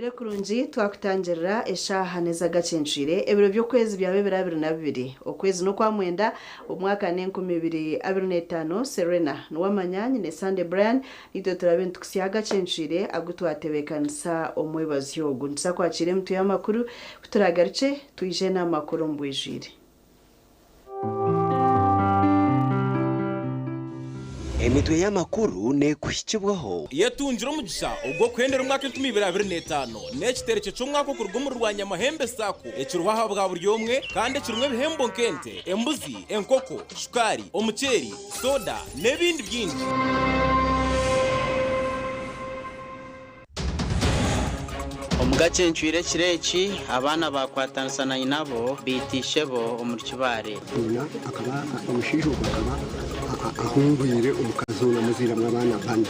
Ire kurungi twakutangirira eshaha neza Agacencwire ebiro by'okwezi bya 2022 okwezi no kwa mwenda omwaka n'2025 Serena Nuwamanya ne Sunday Brian nito turabe ntukusiya Agacencwire agutwatebekanisa omwebazi yogu ntsa kwakire mtu y'amakuru kuturagaruce tuyije n'amakuru mbwijire. Emitwe y'amakuru ne kuhikibwaho yatunjira umugisha ubwo kwendera umwaka 2025 n'ekitereke cy'umwaka kurw'umu rwanya mahembe sako ekiruhaha bwa buri yomwe kandi kirumwe bihembo nkente embuzi enkoko shukari omuceri soda n'ebindi byinshi. Agacencwire kireki abana bakwatansana inabo bitishebo omurikibare akaba umushijo bakaba ahungwire umukazona muzira mw'abana bane.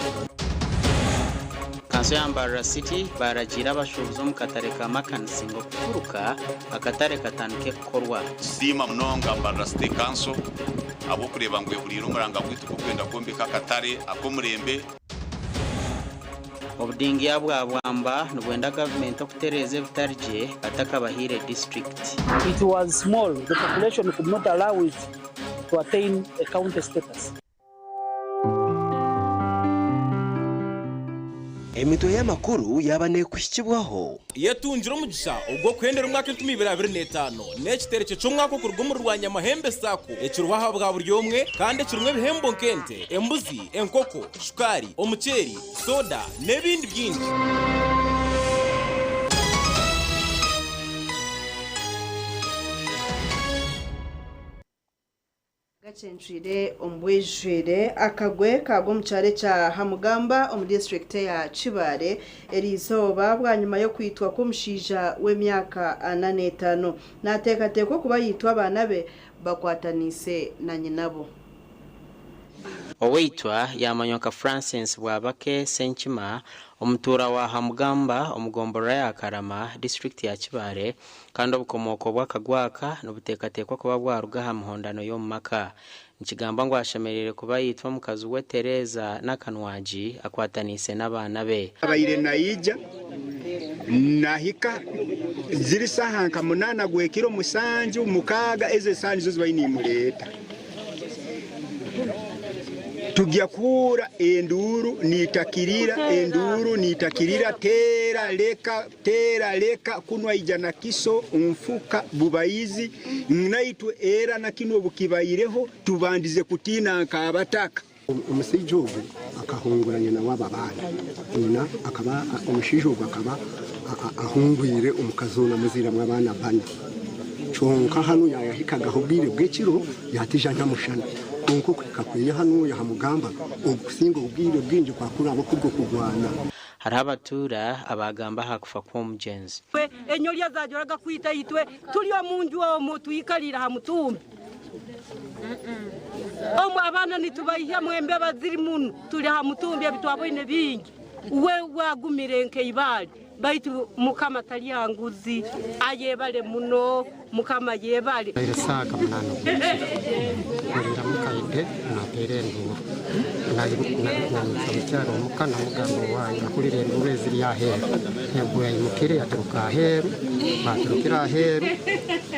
Kanso ya Mbarara City baragira abashubuzi mu katare ka makanisi ngo kuruka akatare katanuke korwa sima mnonga Mbarara City Council abo kureba ngo ihurira umuranga gwitu kukwenda kombeka akatare akomurembe obudingi bwamba nubwenda government okutereze butarije atakabahire district. It was small. The population could not allow it to attain a county status. Emitwe y'amakuru yabane kuhikibwaho yatunjira umugisha ubwo kwendera umwaka 2025 n'ekitereke cy'umwaka kurw'umu rwanya mahembe sako ekiruhaha bwa buri yomwe kandi kirumwe bihembo nkente embuzi enkoko shukari omuceri soda n'ebindi byinshi. Agacencwire ombwijwire akagwe kago mucyare cya Hamugamba omu district ya Kibare erizoba bwa nyuma yo kwitwa kumushija w'emyaka 85 natekateko kuba yitwa abana be bakwatanise na nyinabo. Oweitwa yamanyoka Francis bwabake SISIIMUKA omutura wa Hamugamba omugombora ya Karama district ya Kibare kandi obukomoko bwakagwaka n'obutekatekwa kuba bwaruga ha muhondano yo mumaka nikigamba ngo ashemerere kuba yitwa mukazi we Teresa n'akanwaji akwatanise n'abana be. Abayire nayija nahika ziri sahanka munana gwekiro musanju mukaga eze sanju zibayini muleta tujya kura enduru nitakirira tera leka kunwa ijana kiso umfuka bubayizi naitwe era na kino bukibayireho tubandize kutina nkabataka umusijogo akahunguranya na wababana nyina akaba umushijogo akaba ahungwire umukazona muzira mw'abana bane chonka hano yahikaga hobwire bwekiro yatija nyamushana unko kakwiye hano ya Hamugamba ogusingo ubwire bwinje kwa kurabo kubwo kugwana. Hari abatura abagamba hakufa kwa umugenzi enyolya zajoraga kwita yitwe tuliyo munju wo tuyikalira ha mutumbi omu abana nitubayiha mwembe baziri munu tuli ha mutumbi bitwaboine bingi we wagumire nkeibali baitu mukama taliyanguzi ayebale muno mukama yebale irisaka munano kurira mukaide na perendu na mcharo mukana mugambo wayo akulire ndube ziri ya heru nebwe yimukire yaturuka heru baturukira heru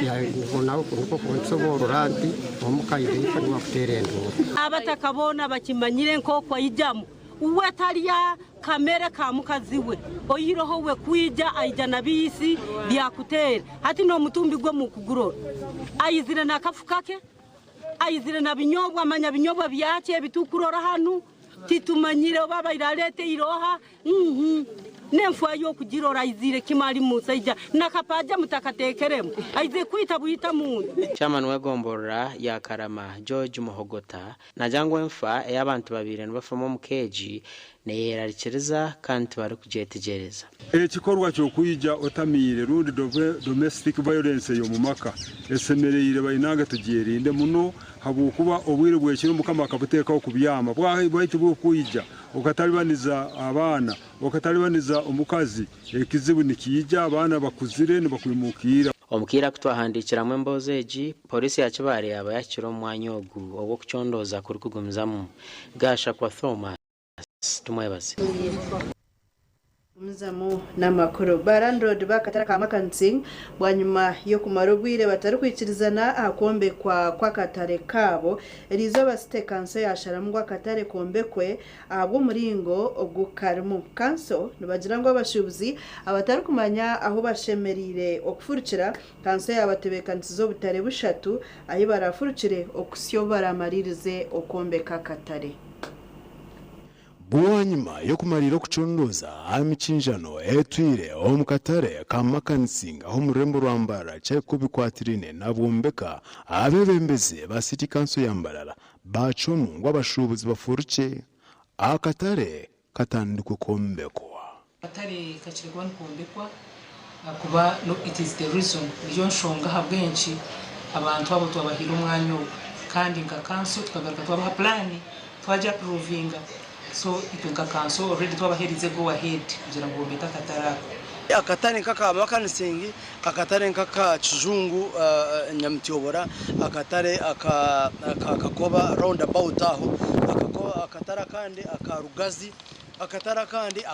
ya ngonawo kuko konsoboro ranti omukaide ifani wa perendu abatakabona bakimanyire nkoko yijamu uwe taliya kamera ka mukaziwe oyiroho we kwija ayijana bisi byakutera hati no mutumbi gwo mukuguro ayizire na kafukake ayizire na binyobwa amanya binyobwa byake bitukurora hanu titumanyire baba iralete iroha nemfwa yo kugirora ayizire kimali musajja nakapaja mutakatekeremo ayize kwita buhita muntu. Chairman w'egombora ya Karama George Muhogota najangwa emfa y'abantu babiri nbafamo mukeji neyerarikiriza kandi bari kujetegereza ekikorwa cyo kuyija otamire rude domestic violence yo mumaka esemereyire bayinaga tugirinde muno habukuba obwire bwekiro mukama kabutekaho kubyama bwahite bwo kuyija ukatalibaniza abana ukatalibaniza omukazi ekizibu nikiyija abana bakuzire nibakwimukira omukira kutwahandikira mbozeji polisi ya Kibare yaba yakiro mwanya ogu obwo kuchondoza kuri kugumizamu gasha kwa Thomas tumwebaze. Muzamu n'amakuru barandroad bakatara kamakansi bwanyuma yo kumara ubwire batari kwikirizana akombe kwa katare kabo erizo basite kanso yasharamwa katare kombekwe abwo muringo ogukarimu kanso nibagira ngo abashubuzi abatari kumanya aho bashemerire okufurukira kanso yabatebekansizo butare bushatu ayi barafurukire okusyo baramaririze okombe kakatare. Bwanyuma yo kumarira kucondoza amikinjano etwire omukatare kamakansinga aho murembo rwambara cyaye kubikwatirine nabwombeka abebembeze ba City Council ya Mbarara bacomu ngo abashubuzi bafuruke akatare katandiko kombekwa katare kachirwa nkombekwa kuba no it is the reason niyo nshonga habwenshi abantu abo twabahira umwanyo kandi nka council tukagaruka twabaha plan twaja provinga. So ipenka kanso already twabaherize go ahead kugira ngo beka katara akatare nkaka makansingi akatare nkaka kijungu nyamtiyobora akatare akakoba roundabout aho akatara kandi akarugazi akatara kandi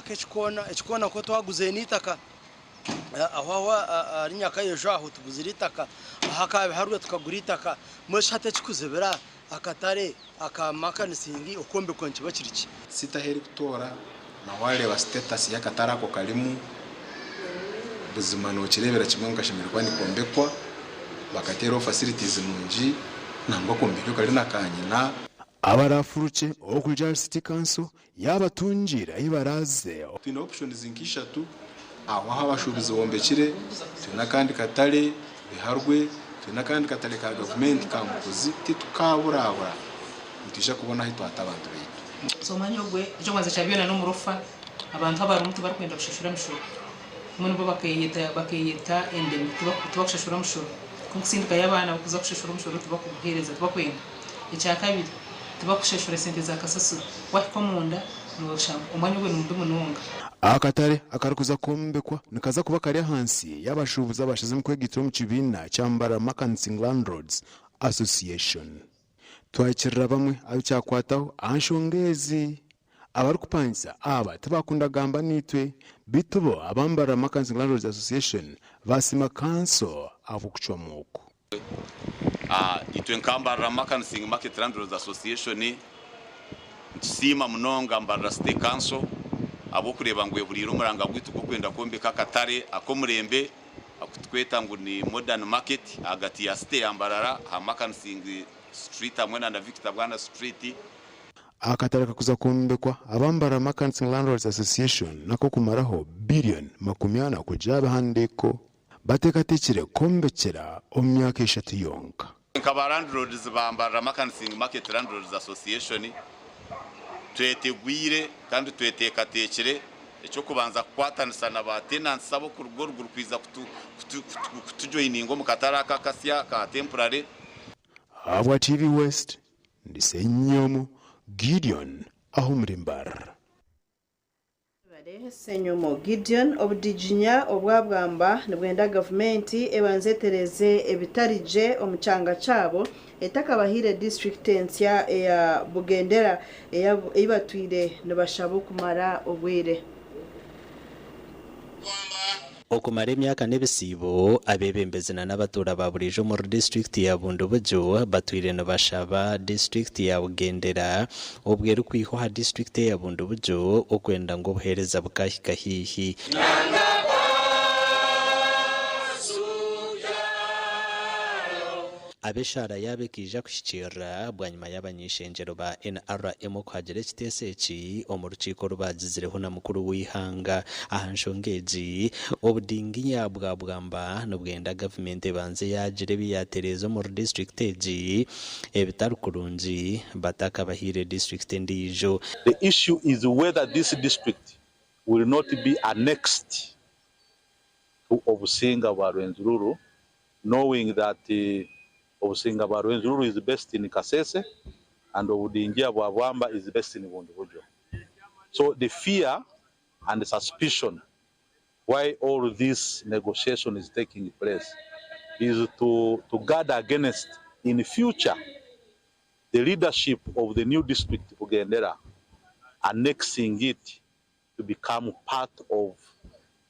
ekikona ko twaguze nitaka aho ari nyaka yejo aho tubuziritaka ahakabe haruye tukaguritaka mweshate kikuzebera akatare akamakansingi okombe konche bakiriki sitaheri kutora na wale wa status ya katara ko kalimu buzima no kirebera kimwe ngashyimirwa nikombekwa bakatero facilities munji nangwa kombekyo kali nakanyina abarafuruke okuja City Council yabatunjira ibaraze tuna options nkishatu aho abashubizi bombekire tuna kandi katare biharwe tuna kandi katare ka government kamukozi titukabura ntisha kubona hito atabantu bitu so manyogwe ejo mwaza cyabyona no murufa abantu abari umuti barakwenda gushishura mishoro umuntu bo bakayita endemi tubakushishura mishoro kunsinda y'abana bakuza gushishura mishoro tubakuhereza tubakwenda icya kabiri tubakushishura sente za kasasu wakomunda no shamba umanyogwe n'undi mununga akatare akarukuza kombekwa nikaza kuba kari hansi y'abashubuza bashize mu kwegitiro mu kibina cyambara Makansing Landlords Association. Twakirira bamwe abicyakwataho anshongezi abari kupangiza aba tabakunda gamba nitwe bitubo abambara Makansing Landlords Association basima kanso avukucwamuko itwe nkambara Makansing Market Landlords Association sima munonga Mbarara State Council abo kureba ngo eburiro muranga gwitu kwenda kombeka katare akomurembe akutweta ngo ni modern market agati ya State ya Mbarara ha Makansing Street amwena na Victor Bwana Street akatare kakuza kombekwa abambara Makansing Landlords Association nako kumaraho billion makumyana kujaba handeko batekatekire kombekera omyaka 3 yonka nkaba landlords bambara Makansing Market Landlords Association twetegwire kandi twetekatekere icyo kubanza kwatanisa na ba tenants sabo ku rugo rw'urukwiza kutujoiningo mu katara kakasya ka temporary abwa TV West ndisenyomo Gideon aho muri Mbarara Senyomo Gideon obudijinya obwabwamba nibwenda government ebanzetereze ebitarije omucanga cabo etakabahire district ensya ya Bugendera ebatwire nibashabo kumara obwire okumara emyaka n'ebisibo abebembezana n'abatura ba burijo mu district ya Bundubujo batwire nibashaba district ya Bugendera obweru kwiho ha district ya Bundubujo okwenda ngo buhereza bukahikahihi abeshara yabe kija kushikira bwanyuma y'abanyishengero ba NRM kwagere kiteseki omurukiko rubagizireho na mukuru w'ihanga ahanshongeji obudinginya bwabwamba no bwenda government banze yagire biyaterezo mu district eji ebitarukurunji bataka bahire district ndijo. The issue is whether this district will not be annexed to Obusinga Barwenzururu, knowing that Obusinga Barwenzururu is best in Kasese and Obudingia Bwabwamba is best in Bundubujo. So the fear and the suspicion why all this negotiation is taking place is to guard against in the future the leadership of the new district Bugendera annexing it to become part of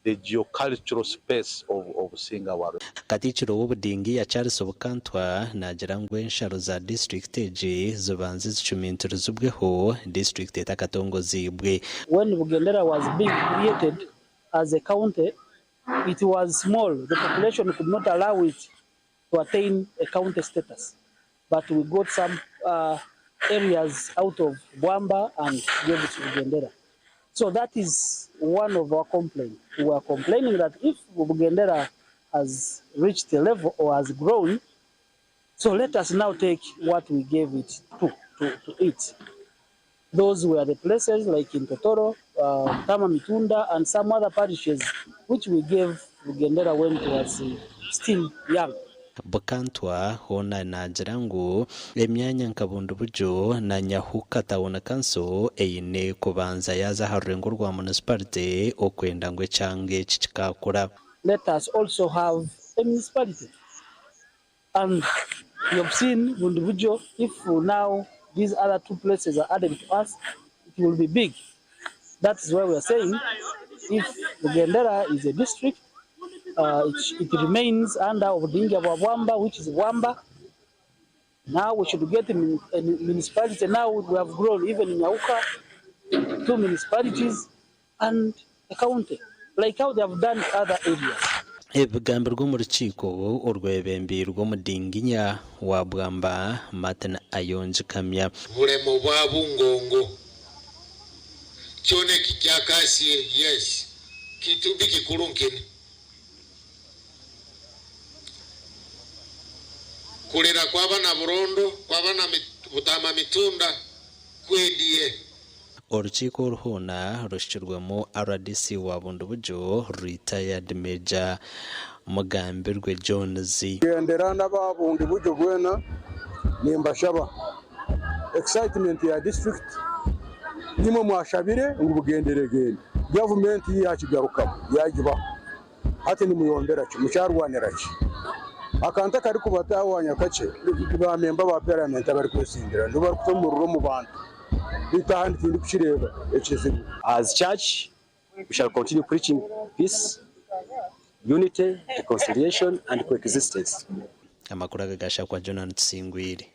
the geocultural space of Singapore. Katichiro w'obudingi ya Charles Obukantwa nagira ngo ensharo za district eje zibanze zicumintirizibweho district etakatongozibwe. When Bugendera was being created as a county, it was small. The population could not allow it to attain a county status. But we got some areas out of Bwamba and gave it to Bugendera. So that is one of our complaints. We are complaining that if Bugendera has reached a level or has grown, so let us now take what we gave it to it. Those were the places like in Totoro, Tama Mitunda, and some other parishes which we gave Bugendera when it was still young. Bukantwa hona nagira ngo emyanya nkabundu bujo na nyahuka tawona kanso eyine kubanza yaza harengo rwa municipality okwenda ngwe change chichikakura. Let us also have a municipality. And you have seen Bundubujo, if now these other two places are added to us, it will be big. That is why we are saying if Bugendera is a district, it remains under Obudingi of Wamba, which is Wamba. Now we should get a municipality. Now we have grown even in Nyauka, 2 municipalities and a county, like how they have done other areas. Ebigambo rwo rukiko urwebembi rwo mudinginya wa Bwamba Martin Ayonje kamya bulemo bwa bungongo kyone kijakasiye yes kitu bikikulunkene kulera kwabana burondo kwabana butama mitunda kwediye. Urukiko ruhuna rushirwemo RDC wa Bundubujo retired Major Mugambirwe Jones. Gendera n'aba Bundubujo bwena nimbashaba excitement ya district nimwe mwashabire ngo bugenderegende government yakigaruka yagiba hati ni muyondera cyo mucyarwanira cyo akanta kari kubatawanya kace ba member ba parliament bari kwesindira ndo bari kutomururo mu bantu. As church, we shall continue preaching peace, unity, reconciliation, and coexistence. Amakuru agagasha kwa Jonathan Singwire.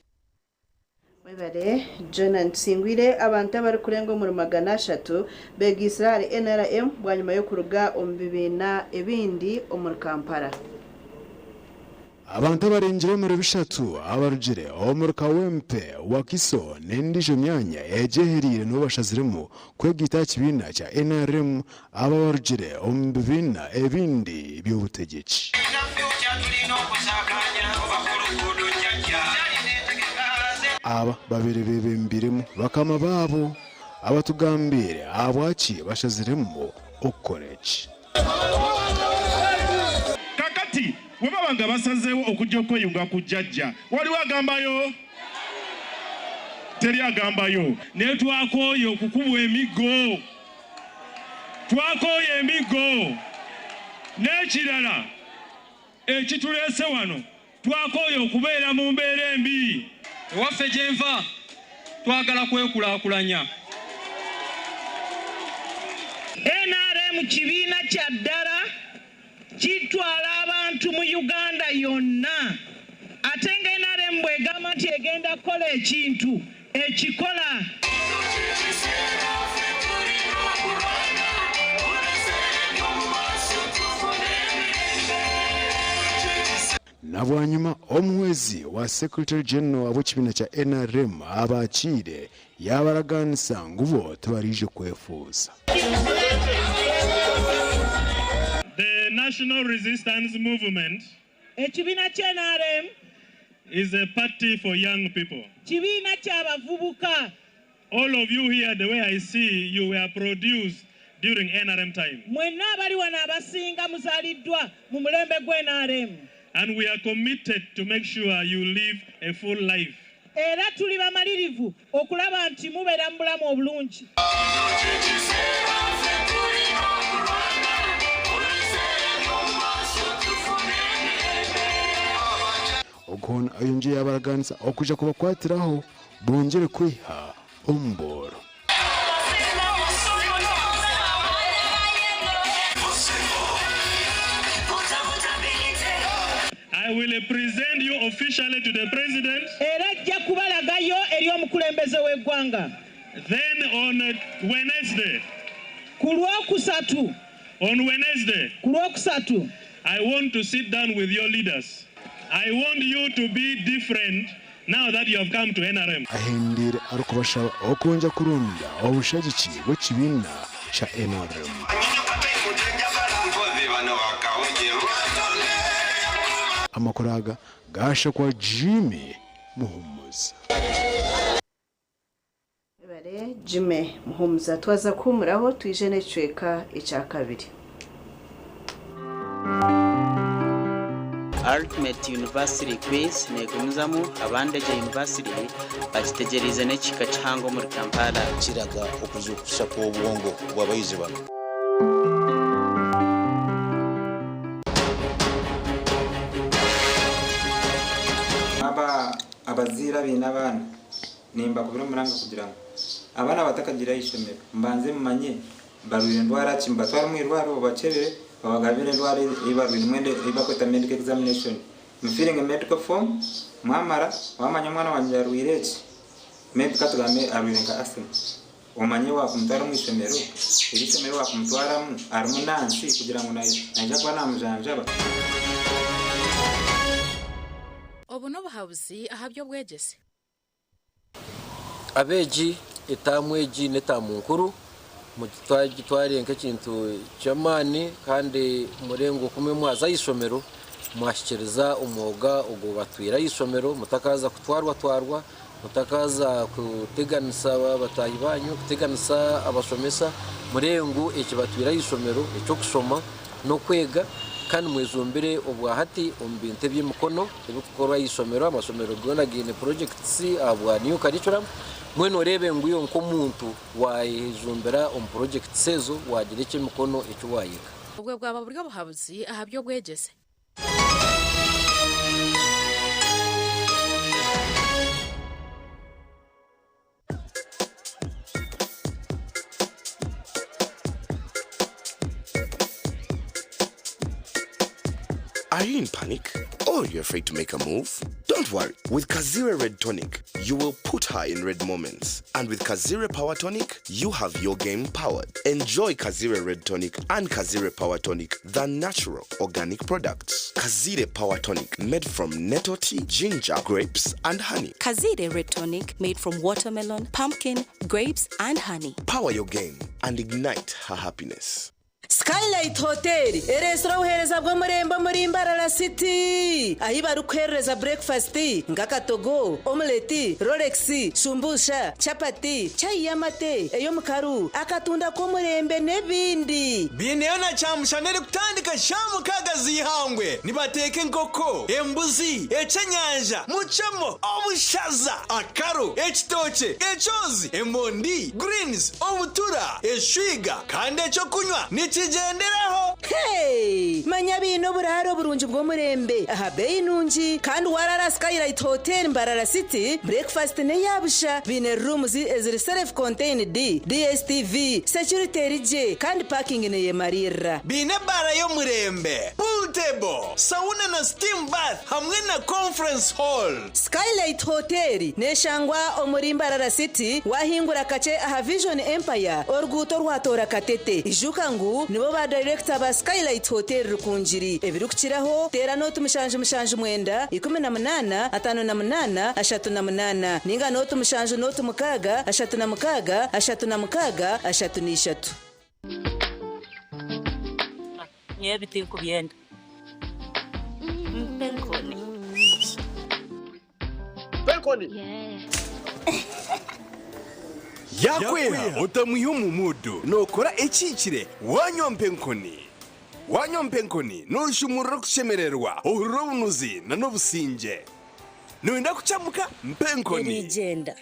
Webare Jonathan Singwire abantu bari kurenga mu 300 bega Israel NRM bwanyuma yo kuruga ombibina ebindi omur Kampala. Abantu barenjira muri bishatu abarugire omurka wempe wakiso n'endijo myanya ejeherire n'ubashaziremo kwegita kibina cya NRM abarugire ombibina ebindi by'ubutegetsi. Aba babiri bebembiremo bakama babo abatugambire abwaci bashaziremo okorechi. Kakati webabanga basazeewo okujja okweyunga ku jjajja waliwo agambayo teri agambayo naye twakooye okukubwa emiggo twakooye emiggo n'ekirala ekituleese wano twakooye okubeera mu mbeera embi ewaffe gye nva twagala kwekulaakulanya. NRM kibiina kya ddala kitwala abantu mu Uganda yonna ate nga NRM bwegamba nti egenda kukola ekintu ekikola. Nabwanyuma omwezi wa Secretary General w'ekibiina kya NRM abakire yabaraganisa ngubo tubarije kwefuza. The National Resistance Movement ekibiina kya NRM is a party for young people. Kibiina ky'abavubuka. All of you here, the way I see, you were produced during NRM time. Mwenna abali wano abasinga muzaliddwa mu mulembe gwe NRM. And we are committed to make sure you live a full life. Era tuli bamalirivu okulaba nti mubeera mu bulamu obulungi. Ogona ayonje yabaraganisa okuja kubakwatiraho bongere kwiha omboro. I will present you officially to the president. Then on Wednesday. On Wednesday. I want to sit down with your leaders. I want you to be different now that you have come to NRM. Ahindira arukubasha okunja kurunda obushagiki bw'ekibiina kya NRM. Amakuru aga gasha kwa Jimmy Muhumuza. Jimmy Muhumuza twaza kumuraho twije necweka icya kabiri. Ultimate University Quiz negumizamu abandeje University bakitegereze n'ekika cyangwa muri Kampala kiraga okuzukusha ko obwongo bw'abayizi bano. Abazira bina abana nimba kubira muranga kugira ngo abana batakagira ishomero mbanze mumanye barwire ndwara kimbatwara mu irwaro bacebere babagabire ndwara ibarwire mwende ibakweta medical examination mfiringe medical form mwamara wamanya mwana wanje yarwireki maybe katugame arwire nka asthma umanye wakumutwara mu ishomero iri shomero wakumutwara mu arimo nansi kugira ngo najya kwa namujanjaba. Obu n'obuhabuzi ahabyo bwegese abeji etamweji netamunkuru mu gitwari nk'ekintu cyamani kandi murengo kumwe mwaza isomero mwashikiriza umwoga ugo batwira isomero mutakaza kutwarwa mutakaza kuteganisa batayi banyu kuteganisa abasomesa murengo ekibatwira isomero ecyo kusoma no kwega kandi mwezumbire obwahati ombinte by'umukono ebikora isomero amasomero gona gine projects abwa new curriculum mweno rebe nguyo nko muntu wayizumbira project sezo wagire cy'umukono icyo wayika ubwo bwaba buryo buhabuzi ahabyo bwegeze. Are you in panic? Or you're afraid to make a move? Don't worry. With Kazire Red Tonic, you will put her in red moments. And with Kazire Power Tonic, you have your game powered. Enjoy Kazire Red Tonic and Kazire Power Tonic, the natural organic products. Kazire Power Tonic, made from nettle tea, ginger, grapes, and honey. Kazire Red Tonic, made from watermelon, pumpkin, grapes, and honey. Power your game and ignite her happiness. Skylight Hotel, restaurant uhereza bwo murembo muri Mbarara City. Ahi barukhereza breakfast, ngakatogo, omelette, Rolex, shumbusha, chapati, chai yamate, eyo mukaru, akatunda ko murembe nebindi. Bineona chamushanere kutandika shamu kagazi hangwe. Nibateke nkoko, embuzi, echenyanja, muchamo, obushaza, akaro, ekitoche, echozi, emondi, greens, obutura, eshwiga, kandi echo kunywa. Nichigenderaho. Hey, manya bino buraro burunji bwo murembe. Aha bei nunji kandi warara Skylight Hotel Mbarara City. Breakfast ne yabusha bine rooms eziri self contained DSTV security rije kandi parking ne yemarira. Bine bara yo murembe. Pool table, sauna na steam bath hamwe na conference hall. Skylight Hotel ne shangwa omuri Mbarara City wahingura kache aha Vision Empire orguto rwatora katete. Ijukangu nibo ba director ba Skylight Hotel rukunjiri ebirukiraho tera note mushanje mwenda 18 58 38 ninga note mushanje note mukaga 36 36 33 Nyebiti kubyenda Penkoni Yakwera utamuyo mu mudu nokora ekikire wanyompenkoni noshumura kushemererwa urubunuzi na nobusinje Nuenda kuchamuka mpenkoni Igenda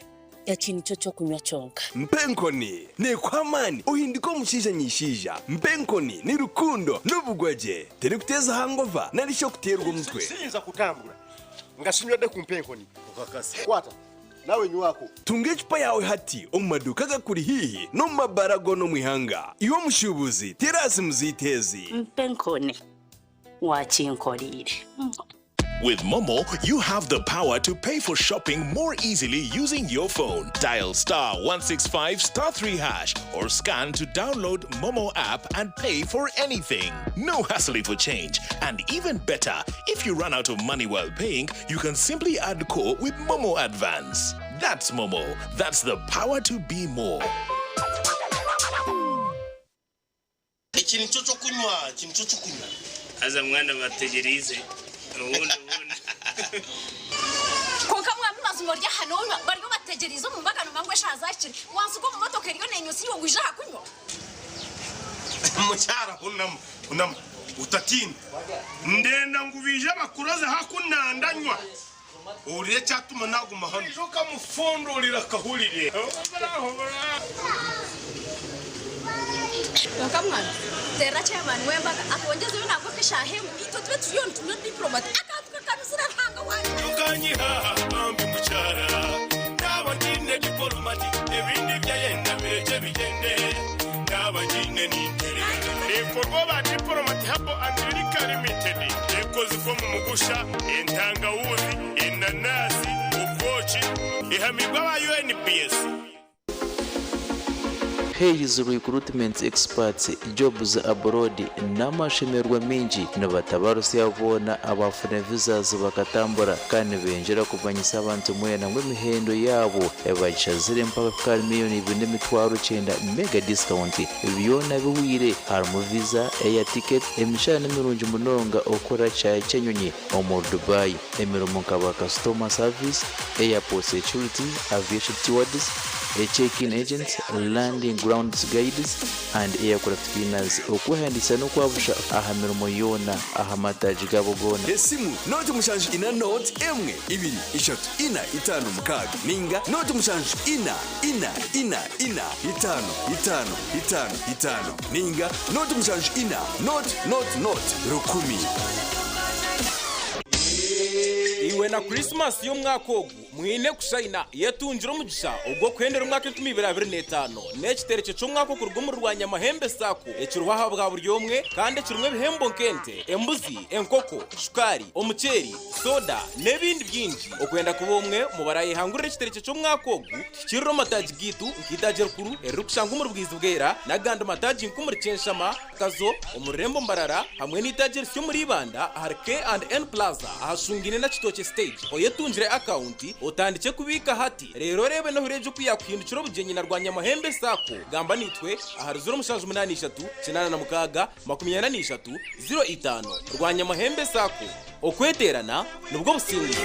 yakini cyo kunywa cyonka Mpenkoni ne kwamani uhindiko mushija nyishija Mpenkoni ni rukundo n'ubugwaje teri kuteza hangova narisho kuterwa umutwe Sinza kutambura ngashimye de kumpenkoni ukakasi kwata nawe nyuwako tunge chupa yawe hati omumaduka gakuri hihi no mabarago no mwihanga iyo mushubuzi terasi muzitezi Mpenkoni wakinkorire With Momo, you have the power to pay for shopping more easily using your phone. Dial *165*3# or scan to download Momo app and pay for anything. No hassle for change. And even better, if you run out of money while paying, you can simply add core with Momo Advance. That's Momo. That's the power to be more. Aza mwana bategerize ubundi konka mwami mazumorya hanona bariyo bategerize mu mbagano mangwe shazakire wansugo mu motoka riyo nenyusi yo guja hakunywa mucyara unam utatinda ndenda ngubije bakuroze hakunandanywa uriye cyatuma naguma hano joka mufondorira kahurire konka mwami tera chairman wembaga akongeze yo nako kishahemu ito twe tuyon tuno diplomat akatuka kabisira hanga wanje ukanyiha ambi mucyara nabagine diplomat ebindi byayenda bireje bigende nabagine nintere ekorwa ba diplomat habo America Limited ekozi ko mu mugusha entanga wuzi inanasi ukochi ihamigwa ba UNPS. Hayes recruitment experts jobs abroad n'amashemerwa menshi n'abatabarusi yabona abafuna visas bakatambura kandi benjera kubanyisa abantu mwena mw'imihendo yabo ebachazire mpaka miliyoni 2.9 mega discount byona biwire harimo visa air ticket emishana mirungi munonga okora cyenyonyi mu Dubai emiromo nkaba customer service airport security aviation stewards a check-in agent, landing grounds guides, and aircraft cleaners. Okuhandisa no kwabusha ahamiromo yona ahamataji gabogona. Esimu note mushanju ina note emwe ibiri ishatu ina itanu mukaga ninga note mushanju ina itanu ninga note mushanju ina note rukumi. Iwe na Christmas yo mwakogu mwine kushayina yetunjira umugisha ubwo kwendera umwaka 2025 n'ekitereke cyo mwako kurugumuru rwa Nyamahembe sako ekiruha bwa buryomwe kandi kirumwe bihembo nkente embuzi enkoko shukari omuceri soda nebindi byinji okwenda kubomwe mu baraye hangurira ekitereke cyo mwakogu kiriro mataji gitu nkitaje rukuru erukushanga mu rubwizi bwera naganda mataji nkumuri cyenshama kazo omurembo Mbarara hamwe n'itaje cyo muri banda Arke and N Plaza ahashungine na Kitoke stage oyetunjire account utandike kubika hati rero rebe no hureje kuyakwindukira bugenyi na rwa Nyamahembe sako gamba nitwe aharuzura mushaje 83 kinana na mukaga 23 05 rwa Nyamahembe sako okweterana nubwo businzi.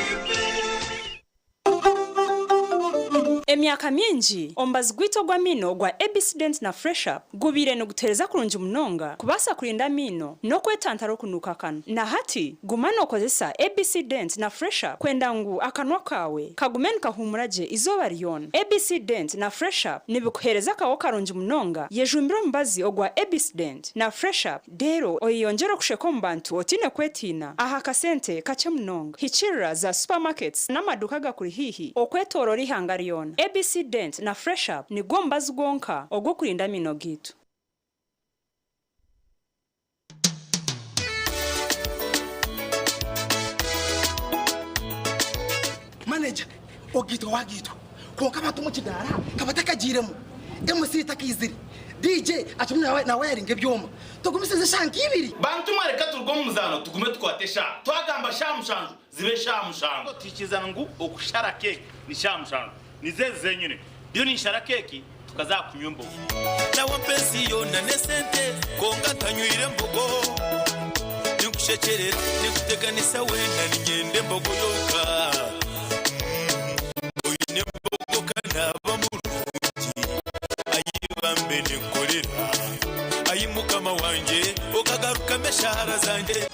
Emyaka mingi ombazi gwito gwa mino gwa Agacencwire na Fresh Up gubire no gutereza kurunji munonga kubasa kurinda mino no kwetantaro kunuka kano na hati gumano kozesa Agacencwire na Fresh Up kwenda ngu akanwa kawe kagumen kahumuraje izoba ryona. Agacencwire na Fresh Up nibikuhereza kawo karunji munonga yejumbiro mbazi ogwa Agacencwire na Fresh Up dero oyongero kusheko mbantu otine kwetina aha kasente kache munonga hichira za supermarkets n'amaduka gakuri hihi okwetorora ihanga ryona. Agacencwire na Fresh Up ni gombazi gonka ogwo kurinda mino gitu. Manager ogito wagito konka batu mu kidara kabatakagiremo MC takiziri DJ achumwe na wiring byoma tugumisize shanki ibiri bantu mareka turgo muzano tugume twatesha twagamba shamushanju zibe shamushanju tikizana ngo okushara cake ni shamushanju nizeze nyine byo ni shara cake tukazakunywa mbogo na wapenzi yona nesente konga tanywire mbogo nikushekerera nikuteganisa wenda ninyende mbogo yoka oyine mbogo kana bamuruki ayibambe nikorera ayimukama wanje okagaruka meshara zanje.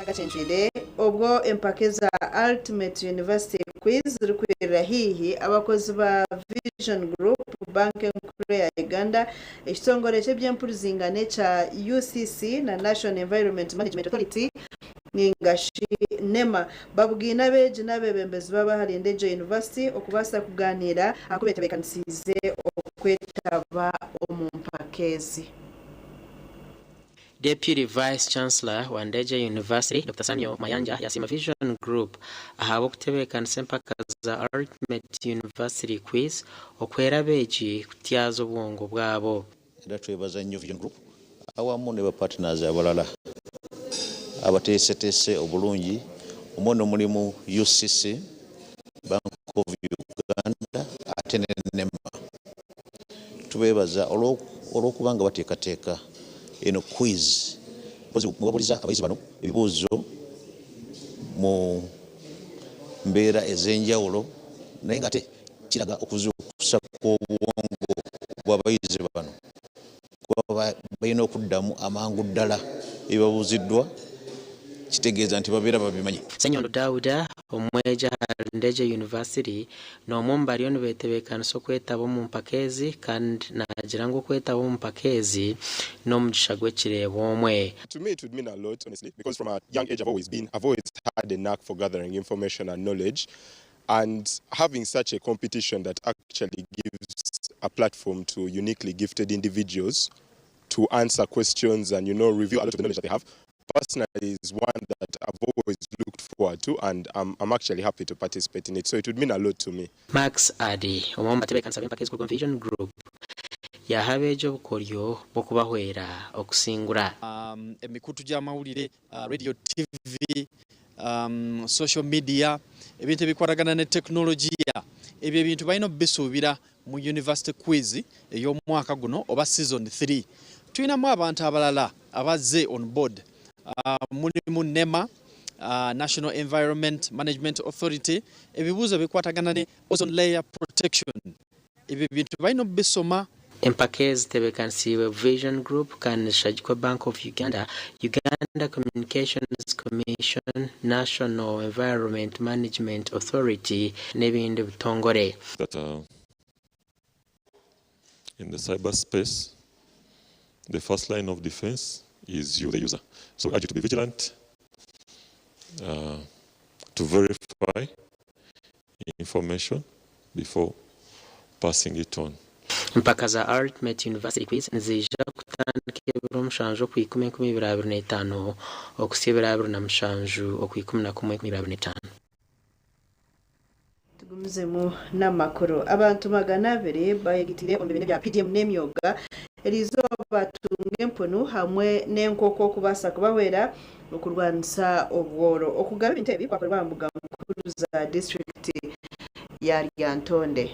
Agacencwire ubwo empakeza Ultimate University Quiz rukwira hihi abakozi ba Vision Group Bank nkuru ya Uganda ekitongole cy'ebyempulizingane cha UCC na National Environment Management Authority ningashi nema babwina beje nabebembezi baba harindeje University okubasa kuganira akubetebekanisize okwetaba omumpakezi. Deputy Vice Chancellor wa Ndeje University Dr. Sanyo Mayanja yasima Vision Group ahabo kutebekanisa empaka za Ultimate University Quiz okwera beji kutyaza obwongo bwabo. Era twebaza nnyo Vision Group awamu ne ba partners abalala abateeseteese obulungi omuno mulimu UCC Bank of Uganda ate ne NEMA. Tubebaza olw'okubanga bateekateeka eno quiz mubabuliza abayizi bano ebibuuzo mu mbeera ez'enjawulo naye ng'ate kiraga okuzuukusa kw'obwongo bw'abayizi bano kuba balina okuddamu amangu ddala ebibabuuziddwa kitegeeza nti babeera babimanyi. Senyondo Dauda omweja Ndeje University n'omumbali ono betebekanisa okwetaba mu mpakezi kandi nagira ngo okwetaba mu mpakezi n'omugisha gw'ekireebo omwe. To me it would mean a lot honestly because from a young age I've always had a knack for gathering information and knowledge, and having such a competition that actually gives a platform to uniquely gifted individuals to answer questions and review a lot of the knowledge that they have personally is one that I've always looked forward to, and I'm actually happy to participate in it. So it would mean a lot to me. Max Adi, omwamba tebekanisa empakezi ku Vision Group, yahabeejo obukolyo bw'okubahwera okusingura emikutu gy'amawulire, radio, TV, social media, ebintu ebikwatagana ne teknologiya, ebyo ebintu balina obisuubira mu university quiz ey'omwaka guno oba season 3. Tulinamu abantu abalala abazze on board. Mulimu NEMA, National Environment Management Authority, ebibuuzo bikwatagana ne ozone layer protection. Ebyo bintu balina obisoma. Empakezi tebekanisiibwe Vision Group kandi shajikwa Bank of Uganda, Uganda Communications Commission, National Environment Management Authority n'ebindi bitongole. That in the cyberspace, the first line of defense is you, the user. So we urge you to be vigilant, to verify information before passing it on. Empaka za Ultimate University Quiz nizija kutandika ebiro mushanju okwi 10-25 okusiibira 27 okwi 11-25. Tugumizemu n'amakuru abantu 200 bayigitire mu bibine bya PDM n'emyoga erizo batunga empunu hamwe n'enkoko okubasa kubawera okurwanisa obworo okugaba ebintu ebi kwakolebwa mu mbuga nkuru za district ya Lyantonde.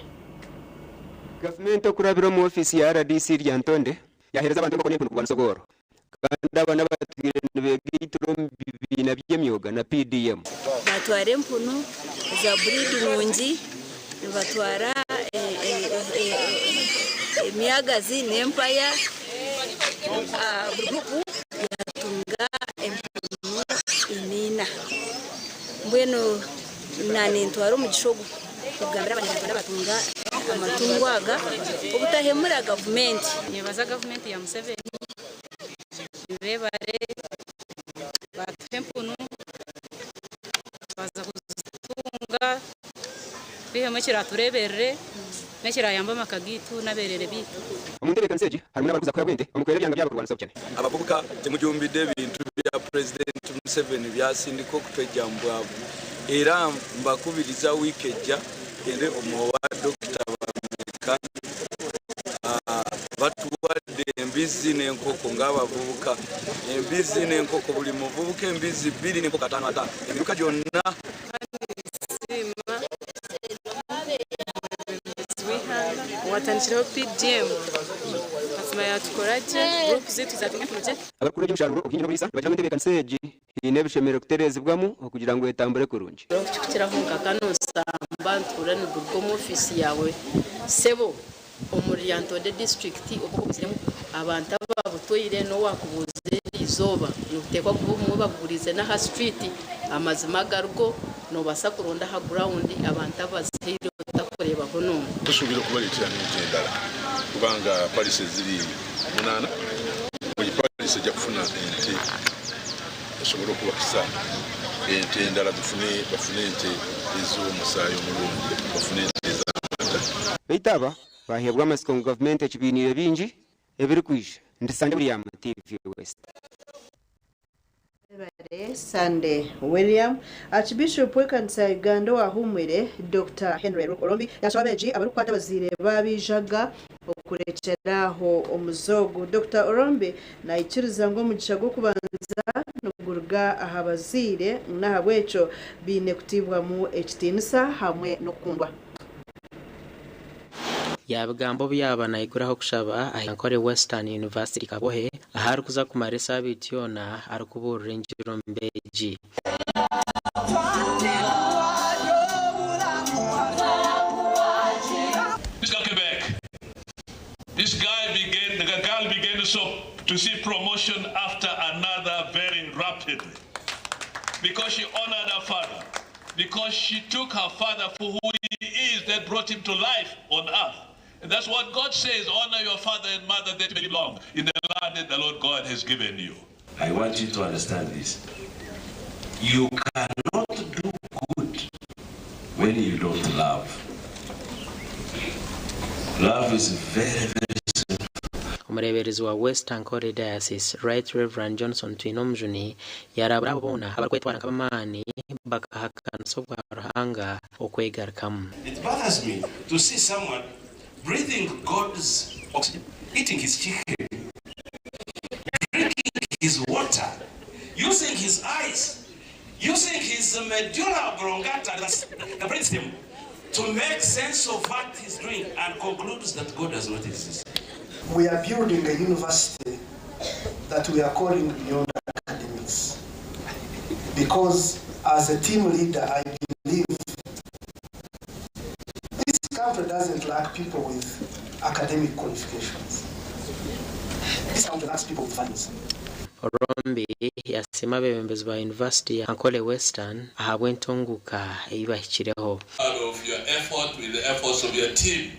Government okurabira mu office ya RDC Lyantonde yahereza abantu bakone empunu kurwanisa obworo kandi abana batigire nebegitiro mu bibina by'emyoga na PDM batwara empunu za breed nungi batwara emyagazi n'empaya grupu yatunga empunu inina mbweno nani ntwara umugishogo kugambira abanyarwanda batunga amatungo aga obutahemura government nyebaza government ya Museveni bebare batempunu baza kuzitunga bihemo kiratureberere nekirayamba makagitu naberere bitu omuntu bekanseji harimo n'abakuza kwabwende omukwere byanga byakurwanisa cyane abavubuka temujumbide ebintu bya president Museveni byasindiko kutwejambwa era mbakubiriza weekejja ende omuwa Dr. Bameka batuwadde embizi n'enkoko ng'abavubuka embizi n'enkoko buli muvubuka embizi 2 n'enkoko 5 ebiruka byonna watanishiraho PDM asima yatukoraje group zetu za PDM abakuru by'umusharuro ukinjira muri isa bajamwe tebekanseji ine bishemero kuterezibwamo kugira ngo etambure kurunji tukiraho nkakanosa mbantura ni burgo office yawe sebo omuriyanto de district okukubiziremo abantu ababutoyire no wakubuze izoba nutekwa kubu bagurize na ha street amazima gargo no basakuronda ha ground abantu abazihiro takoreba hono tusubira kubaletera n'entendala kubanga police ziri 8 buli police jakufuna ente esobola okubakisa ente endala bafune ente ez'omusaayi omulungi bafune ente ez'amata beitaba bahebwa amasiko mu government ekibinire bingi ebiri kwisha ndisanje buri yama TV West Sunday William Archbishop w'ekanisa Uganda wahumwire Dr. Henry Rukolombi yashabeji abarukwata bazire babijaga okurekeraho omuzogo. Dr. Orombi nayikiriza ngo mugisha gwo kubanza n'oguruga ahabazire nahabwecho bine kutibwa mu ekitinisa hamwe n'okundwa. Yabigambo byaba nayiguraho kushaba ahinkore Western University Kabohe ahari kuza kumara sabiti yona ari kuburira ingiro mbeji. This girl began to see promotion after another very rapidly because she honored her father, because she took her father for who he is that brought him to life on earth. And that's what God says, honor your father and mother that you may live long in the land that the Lord God has given you. I want you to understand this. You cannot do good when you don't love. Love is very, very simple. Umureberezi wa Western Core Diocese Right Reverend Johnson Twinomjuni yarabona abakwetwara kabamani bakahakana sobwa ruhanga okwegarkamu. It bothers me to see someone breathing God's oxygen, eating his chicken, drinking his water, using his eyes, using his medulla oblongata, the brainstem, to make sense of what he's doing and concludes that God does not exist. We are building a university that we are calling Beyond Academics. Because as a team leader, I believe this country doesn't lack people with academic qualifications. This country lacks people with values. Orombi yasema bebembezi ba University ya Ankole Western ahabwentonguka eyibahikireho. Out of your effort with the efforts of your team,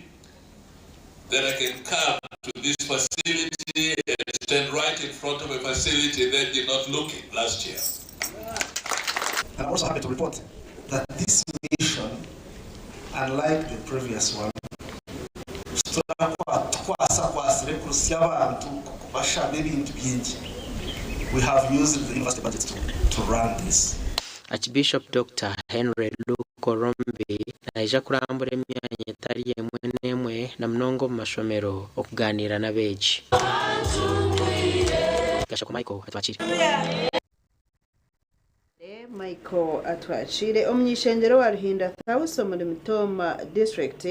that I can come to this facility and stand right in front of a facility that did not look it last year. I'm also happy to report that this mission, unlike the previous one, we have used the university budget to run this. Archbishop Dr. Henry Lukorombi naija kurambura emyanya etari yemwe nemwe na mnongo mu mashomero okuganira n'abeegi. Gashako Michael atwakire. Michael atwachire omnyishengero wa Ruhinda South muri Mitoma district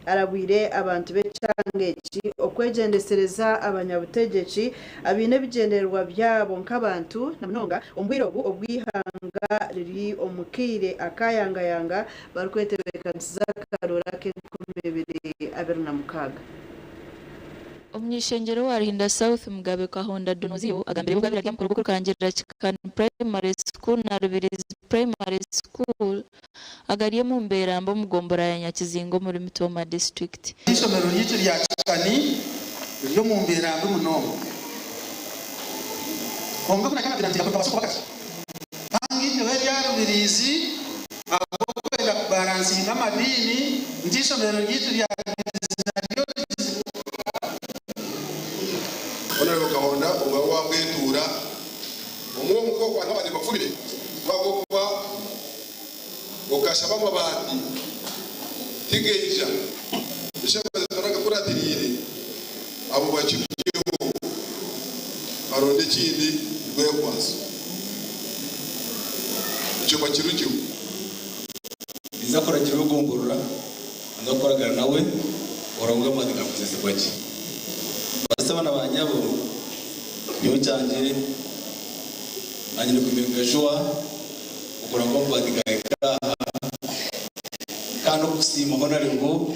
arabwire abantu becangeki okwegendesereza abanyabutegetsi abine bigenderwa byabo nk'abantu namunonga ombwirogu obwihanga riri omukire akayangayanga barukwetebekanisa karora ke 2026. Omnyishengero wa Ruhinda South Mugabe Kahonda Donoziyo agambire bugabira rya mukuru kurangira Chikan Primary School na Rubirizi Primary School agariye mu Mberambo mugombora ya Nyakizingo muri Mitoma district. Isomero y'icyo rya Chikani ryo mu Mberambo munomo. Konga kuna kana birangira kwa basoko bakati. Bangi ne bari ya Rubirizi agokwenda kubalansi n'amadini ndisomero y'icyo rya Kahonda uba wabwetura umwe mukoko n'abandi bafubire bagokuba ukashaba mabati tigeja ishaka zaraga kuratirire abo bachikiyo aronde kindi gwekwaso cyo bakirukiyo bizakora kiro gongorora ndakoragana nawe oronga madika kutese kwachi basaba nabanyabo niyo cyanje anyine kumengashwa ukora ngo badikaika kandi kusima honarebo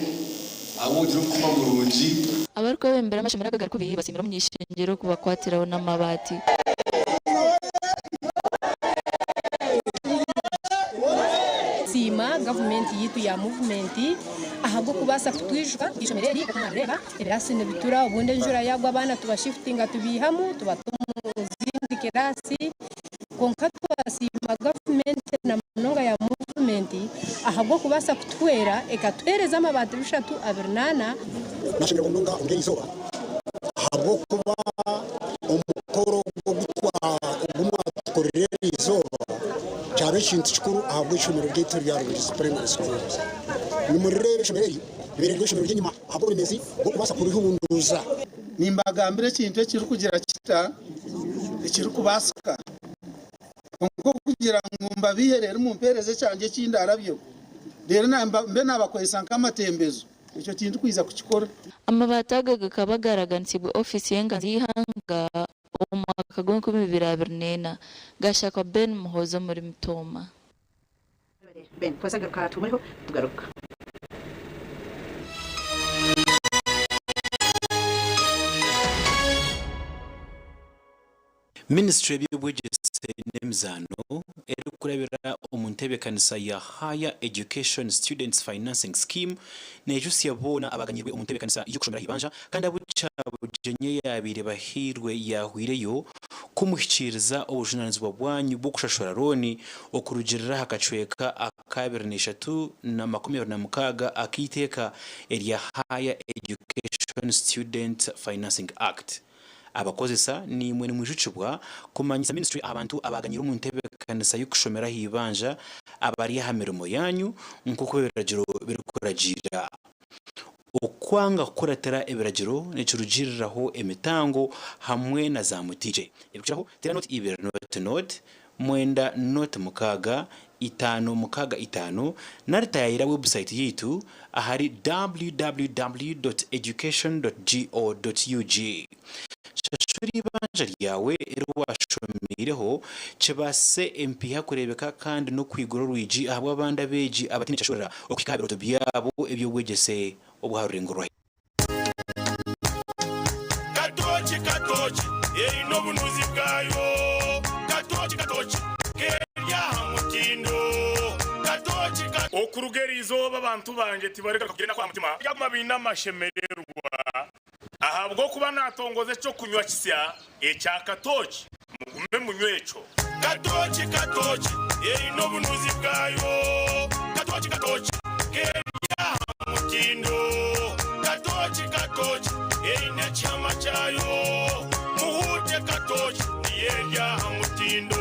abujira kuma burunji abariko bembera amashimira kagaruko bihi basimira munyishengero kubakwatiraho n'amabati. Sima government yitu ya movement ahabwo kubasa kutwijwa ishomereri kumureba ibirasine bitura ubundi njura yagwa abana tubashiftinga tubihamu tubatumuzingi kerasi konka twasima government na mnonga ya movement ahabwo kubasa kutwera ekatwereza amabati bishatu abernana nashimira munonga ungeyizoba ahabwo kuba umukoro wo gutwa umwa koreri ikintu kikuru ahabwa ishomero ry'ito rya Rugezi Primary School ni muri rero ishomero ibirego ishomero ry'inyuma ahabwa bimezi bwo kubasa kurihunduza nimbagambire ikintu kiri kugira kita ikiri kubasika ngo kugira ngo mbabiherere mu mpereze cyanje cy'indarabyo rero mbe nabakwesa nk'amatembezo icyo kintu kwiza kukikora amabati agaga kabagaraganitsibwe ofisi y'enganzi y'ihanga umwaka g'2024 gashaka Ben Muhozo muri Mutoma. Ben kwasagaruka tumuriho tugaruka. Ministry y'Ubwegese n'Emizano eri kurabira omuntebekanisa ya Higher Education Students Financing Scheme nejusi yabona abaganyirwe omuntebekanisa y'ukushomera hibanja kandi abuca bujenye yabire bahirwe yahwireyo kumuhikiriza obujunanizwa bwanyu bwo kushashura roni okurugirira hakacweka akabirneshatu na 26 akiteka erya Higher Education Student Financing Act. Abakozesa ni mwe mwijicibwa kumanyisa ministry abantu abaganyira omuntebekanisa y'ukushomera hibanja abari yahamirimo yanyu nkuko biragiro birikuragira okwanga kuratera ebiragiro necurugiriraho emitango hamwe na za mutije ebikiraho tera not ibira not mwenda not mukaga itano mukaga itano naritayira website yitu ahari www.education.go.ug shashuri banja ryawe rwashomireho cebase MP hakurebeka kandi no kwigoro rwiji ahabwa abanda beji abatinica shorera okikabiro byabo ebyo wegese obuharurengorwa katochi yeri no bunuzi bwayo katochi kerya mutindo katochi okurugerizo babantu banje tibareka kugenda kwa mutima yaguma bina mashemererwa ahabwo kuba natongoze cyo kunywa kisya ecya katochi mugume munywecho katochi yeri no bunuzi bwayo katochi kerya mutindo katochi yeri na chama chayo muhuje katochi yerya mutindo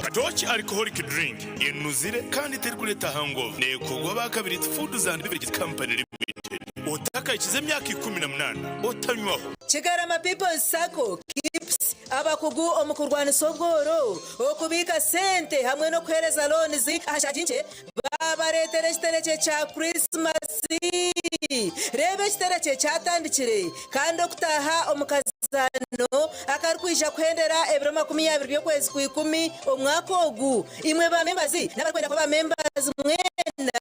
katochi alcoholic drink inuzire kandi terkuleta hangover nekogwa bakabiri Food and Beverage Company Limited otaka ikize myaka 18 otanywaho Kigarama People Sacco keeps abakugu omukurwana sobworo okubika sente hamwe no kwereza loans ahashajinje babaretere kitereke cha Christmas rebe kitereke cyatandikire kandi okutaha omukazano akarkwija kwendera ebiro 20 byokwezi ku 10 omwaka ogu imwe ba members n'abakwenda kwa members mwena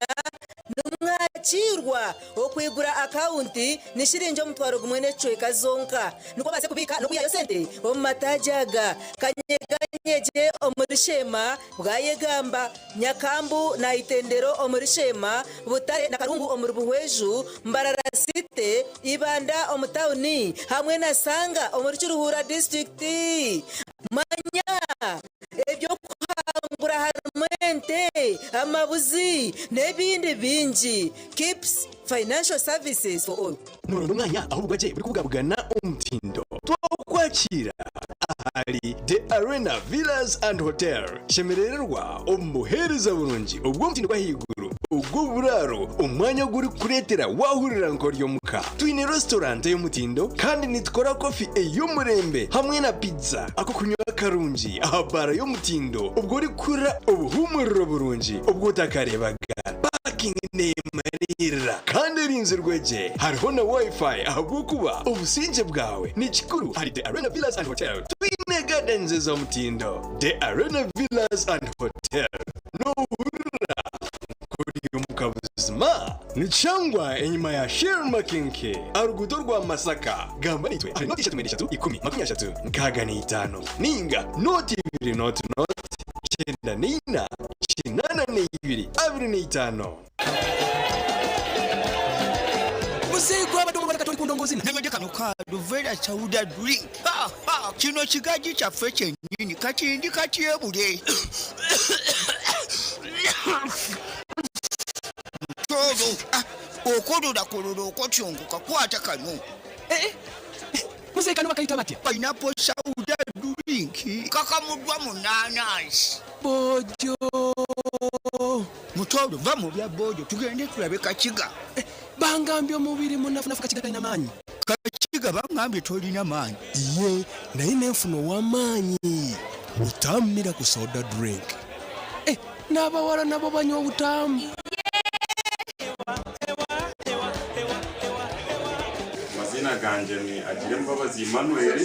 numwakirwa okwigura account ni shirinjo mutwaro gumwene chweka zonka nuko base kubika no kuyayo sente omumatajaga kanyeganyeje omurishema bwayegamba nyakambu na itendero omurishema butare na karungu omurbuhweju Mbarara City ibanda omutauni hamwe na Sanga omurichuruhura district manya ebyo kwangura harmente amabuzi nebindi binji keeps financial services for all none umwanya ahubwo aje buri kugabugana umutindo twakwakira ahari The Arena Villas and Hotel shemererwa omuhereza burungi ubwo mutindo kwahiguru ubwo buraro umwanya guri kuretera wahurira nkoryo muka twine restaurant y'umutindo kandi nitwara coffee ey'umurembe hamwe na pizza ako kunywa karungi ahabara y'umutindo ubwo uri kura ubuhumuriro burungi ubwo utakarebaga parking nemarira kandi rinze rweje hariho na wifi ahubwo kuba ubusinje bwawe ni kikuru hari The Arena Villas and Hotel twine gardens z'umutindo The Arena Villas and Hotel no hurura kuri umukabuzima ni cyangwa enyuma ya Shell Makinke arugudo rwa Masaka gamba nitwe hari noti 3 10 23 nkaga ni 5 ninga noti 2 noti chenda nina chinana ni 2 abiri ni 5 Musiko abatongo barakatoli kundongozi nenge kano ka duvera chauda drink kino kigaji cha feche nini kati ndi kati ebule Todo okododa kololo okotyonguka kwata kano Musiko kano bakaita batya pineapple chauda drink kakamudwa munanasi bojo Otolo va mu bya bojo tugende tulabe Kakiga. Bangambye omubiri munafunafu Kakiga talina maanyi. Kakiga bangambye tolina maanyi. Ye naye nenfuno w'amaanyi. Butamira ku soda drink. N'abawala nabo banywa obutamu. Mazina ganje ni Agirembabazi Emmanuel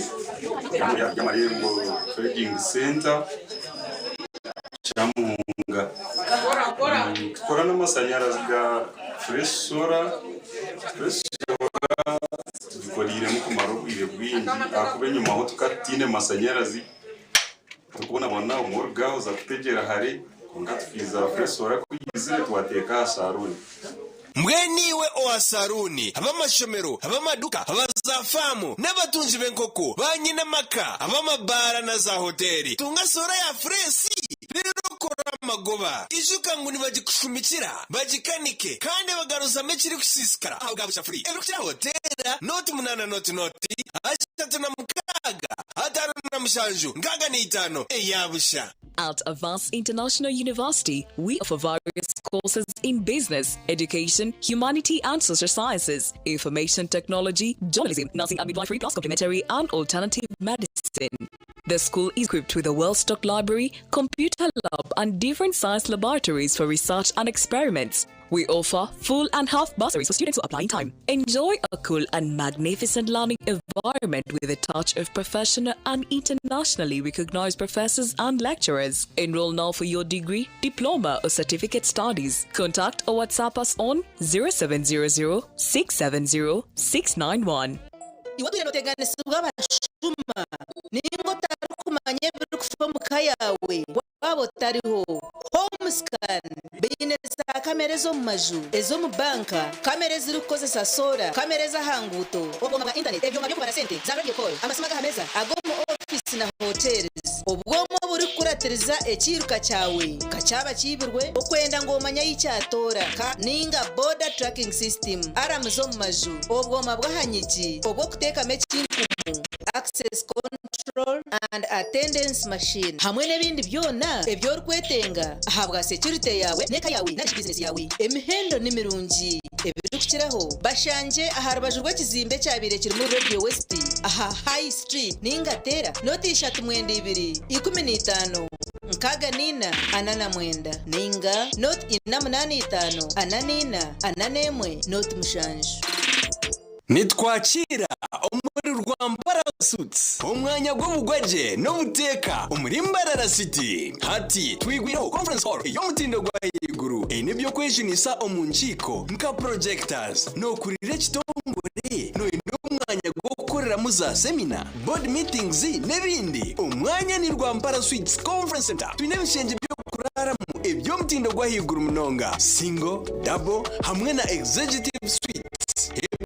y'amarembo Trading Center Chamunga. Tukora n'amashanyarazi ga fresh solar dukorire mu kumaro bwire bwingi akube nyuma aho tukatine amashanyarazi tukubona bona umurga uza kutegera hari ngatwiza fresh solar kuyizire twateka saruni. Mweniwe owa saruni, abamashomero, abamaduka, abazafamu, n'abatunzi b'enkoko, banyinamaka, abamabara na za hoteli. Tunga sora ya fresi, rero kora amagoba. Ijuka ngo nibagikushumikira, bagikanike, kandi bagaruza mekiri kusisikara. Aho gabusha free. Elukira hotela, noti munana noti, ashatu na mukaga, atanu na mushanju, ngaga ni itano, yabusha. At Avance International University, we offer various courses in business, education, humanity and social sciences, information technology, journalism, nursing and midwifery, plus complementary and alternative medicine. The school is equipped with a well-stocked library, computer lab, and different science laboratories for research and experiments. We offer full and half bursaries for students who apply in time. Enjoy a cool and magnificent learning environment with a touch of professional and internationally recognized professors and lecturers. Enroll now for your degree, diploma, or certificate studies. Contact or WhatsApp us on 0700 670 691. Iwatu noteganisibwa abashuma ningo tarukumanye biri kufa mu kayawe wabo tariho home scan bineza kamera zo mu maju ezo mu banka kamera ziri kukozesa solar kamera za hanguto obwo ma internet ebyo mabyo para sente za radio call amasimaga hameza ago mu office na hotels obwo mo buri kurateriza ekiruka cyawe kacaba kibirwe okwenda ngo manya y'icyatora ka ninga border tracking system alarm zo mu maju obwo mabwa hanyiki obwo kuteka mekinkumu access control and attendance machine hamwe n'ebindi byona ebyo rukwetenga ahabwa security yawe neka yawe na business yawe emihendo n'imirungi ebirukiraho bashanje aharubaju rw'ekizimbe cyabire kiri mu Radio West aha High Street ningatera notisha tumwende 215 nkaga nina anana mwenda ninga not inamunani 5 ananina ananemwe not mushanju. Nitwakira omuri rwambara suits omwanya gw'ubugwaje no buteka omuri Mbarara City hati twigwiraho conference hall y'omutindo gwa yiguru enebyo kwejinisa omunchiko nka projectors no kurire kitongore no omwanya gwo gukorera muza seminar board meetings n'ebindi omwanya ni Rwambara Suites Conference Center twine bishenje byo kurara mu ebyo mutindo gwa yiguru munonga single double hamwe na executive suite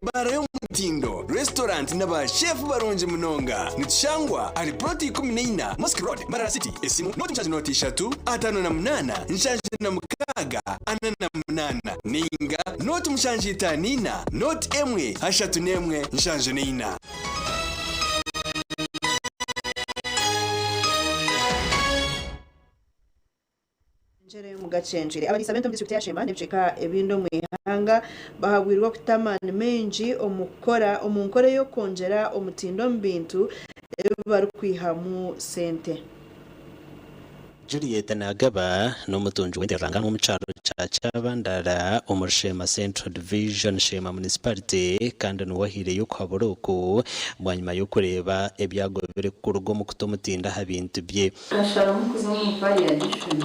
Ebara y'omutindo restaurant n'aba chef baronje munonga nitshangwa ari proti 14 Mosque Road Mbarara City esimu noti nchaje noti 3 58 nshanje na mukaga 88 ninga noti mshanje 5 noti emwe 34 nshanje 4. Njere mu Gacenjire abari sabento district ya Shema nebcheka ebindo mwihanga bahagwirwa kutamana menji omunkore yo konjera omutindo mbintu bari kwihamu sente. Juliet Nagaba n'umutunzi w'inderanga mu cyaro cya Chabandara umushema Central Division Shema Municipality kandi nuwahire yo kwaboroko mwanyuma yo kureba ebyago biri ku rugo mu kutomutinda habintu bye ashara mu kuzomu pari addition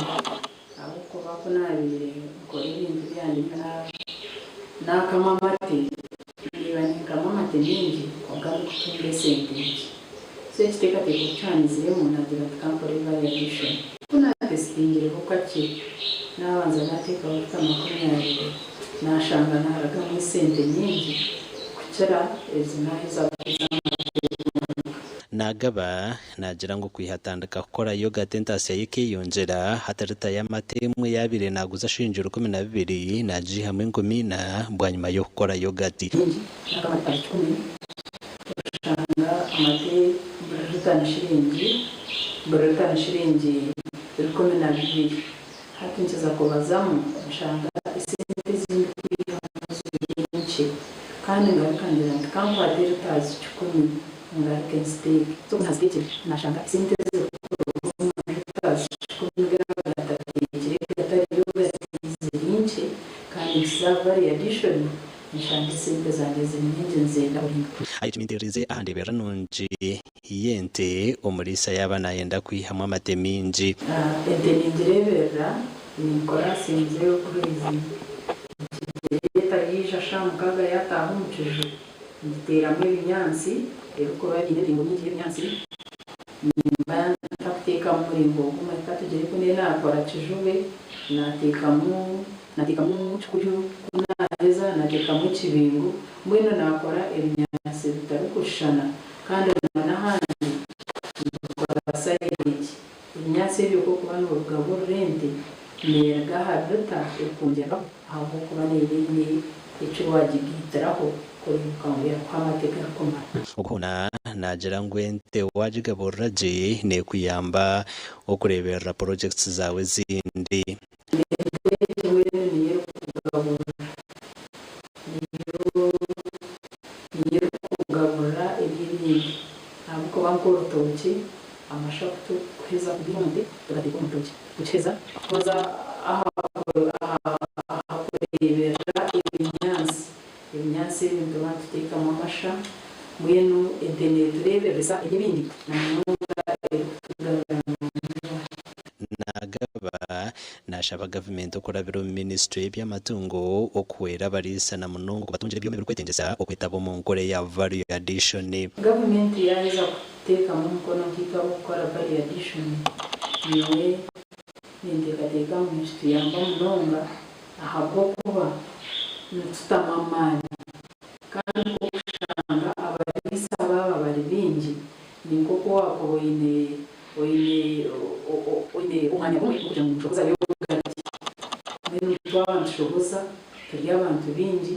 ko bakunabire ko ibintu byandika na kamamate nibanika mamate nyingi kwagaruka kutumbe sente so kiteka tekuchanizire mu nagira kampore variation kuna testingire kokaki nabanza nateka uta makumyabiri nashanga naraga mu sente nyingi kucera ezinahiza Nagaba nagira ngo kwihatandika gukora yoga tentasi yikiyongera hatarita y'amatemu yabire naguza shinjiro 12 naji hamwe ngomina bwanyuma yo gukora yoga ati amate burutana shiringi 12 hatinjiza kubazamu nshanga isente zindi nyinshi kandi ngarukangira nkamva deltas 10 ngaruke stake so ntazike nashanga isente deltas 10 nyinshi kandi salary addition nshanga isente zanjye zinyinshi nzenda ayitumitereze ahandebera nonje yente umurisa yabana yenda kwihamwa mateminji ente nindirebera nikora sinze ukwezi leta yisha shamukaga yatahumukije nditeramo ibinyansi rero ko bari indirimbo nyinshi y'ibinyansi nimba ntakuteka murimbo kuma katugere kune nakora kijube natekamo umucukuryo kunaheza natekamo kibingo mbweno nakora ibinyansi bitari kushana kandi n'ahandi nkora sayidi ibinyansi byo kuba n'ubugabo rente nega hadota ekongera aho kuba n'ibindi icyo wagigitaraho kurikangura kw'amateka komara ukona nagira ngwente wajigaboraje ne kuyamba okurebera projects zawe zindi niyo kugabura ibindi ntabwo bankora urutoki amashakutu kweza kugira ngo tugateka umutoki guceza koza kurebera ibinyansi ibintu bateka mu masha mwenu edene turebereza ibindi nagaba nashaba government okurabira ministry by'amatungo okwera barisa na munongo batungire byo mebirwe kwetendeza okwetabo mu nkore ya value addition. Government yaza kuteka mu mkono kika gukora value addition niwe nindekateka mu ministry yamba munonga ahabwo kuba tutamamani kandi kushanga abarisa baba bari bingi ninko kwako oine umwanya umwe kugira ngo ushoboza yo gati mbere twabantushoboza turi abantu bingi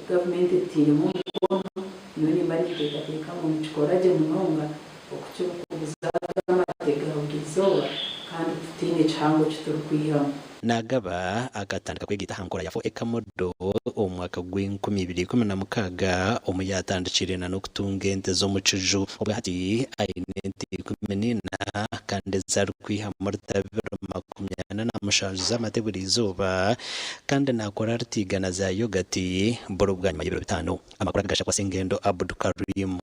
government tiri mu mkono niwe nimbari kutekateka mu mikoraje munonga okucyo kubuza amateka ugizoba kandi tutine chango kiturukwihamu nagaba agatandika kwegita hankora yafo ekamodo omwaka gw'2016 omuyatandikire na nokutungente zo mucuju obwati ainenti kumenina kandi zarukwiha murtabiro makumyana na mushaje z'amateburi izuba kandi nakora artigana za yogati boro bwanyuma y'ibiro 5 amakuru agasha kwa Sengendo Abdulkarim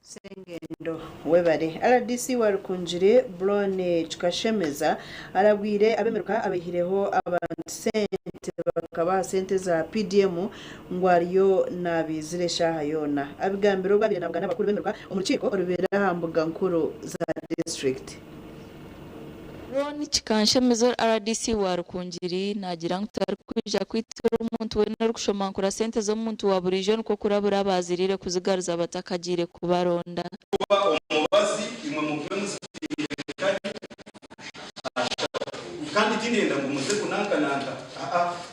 Sengendo webare RDC warukunjire Brone Chikashemeza arabwire abemeruka abehireho abantu sente bakaba sente za PDM ngwariyo nabizire shahayona abigambiro babire nabwa n'abakuru bemeruka umurukiko rubera hambuga nkuru za district. Brone Chikashemeza RDC warukunjiri nagira ngutari kwija kwitura umuntu wena rushomankura sente zo muntu wa buri jeune ko kurabura bazirire kuzigaruza batakagire kubaronda umubazi imwe mu kandi tinenda ngo muze kunankananka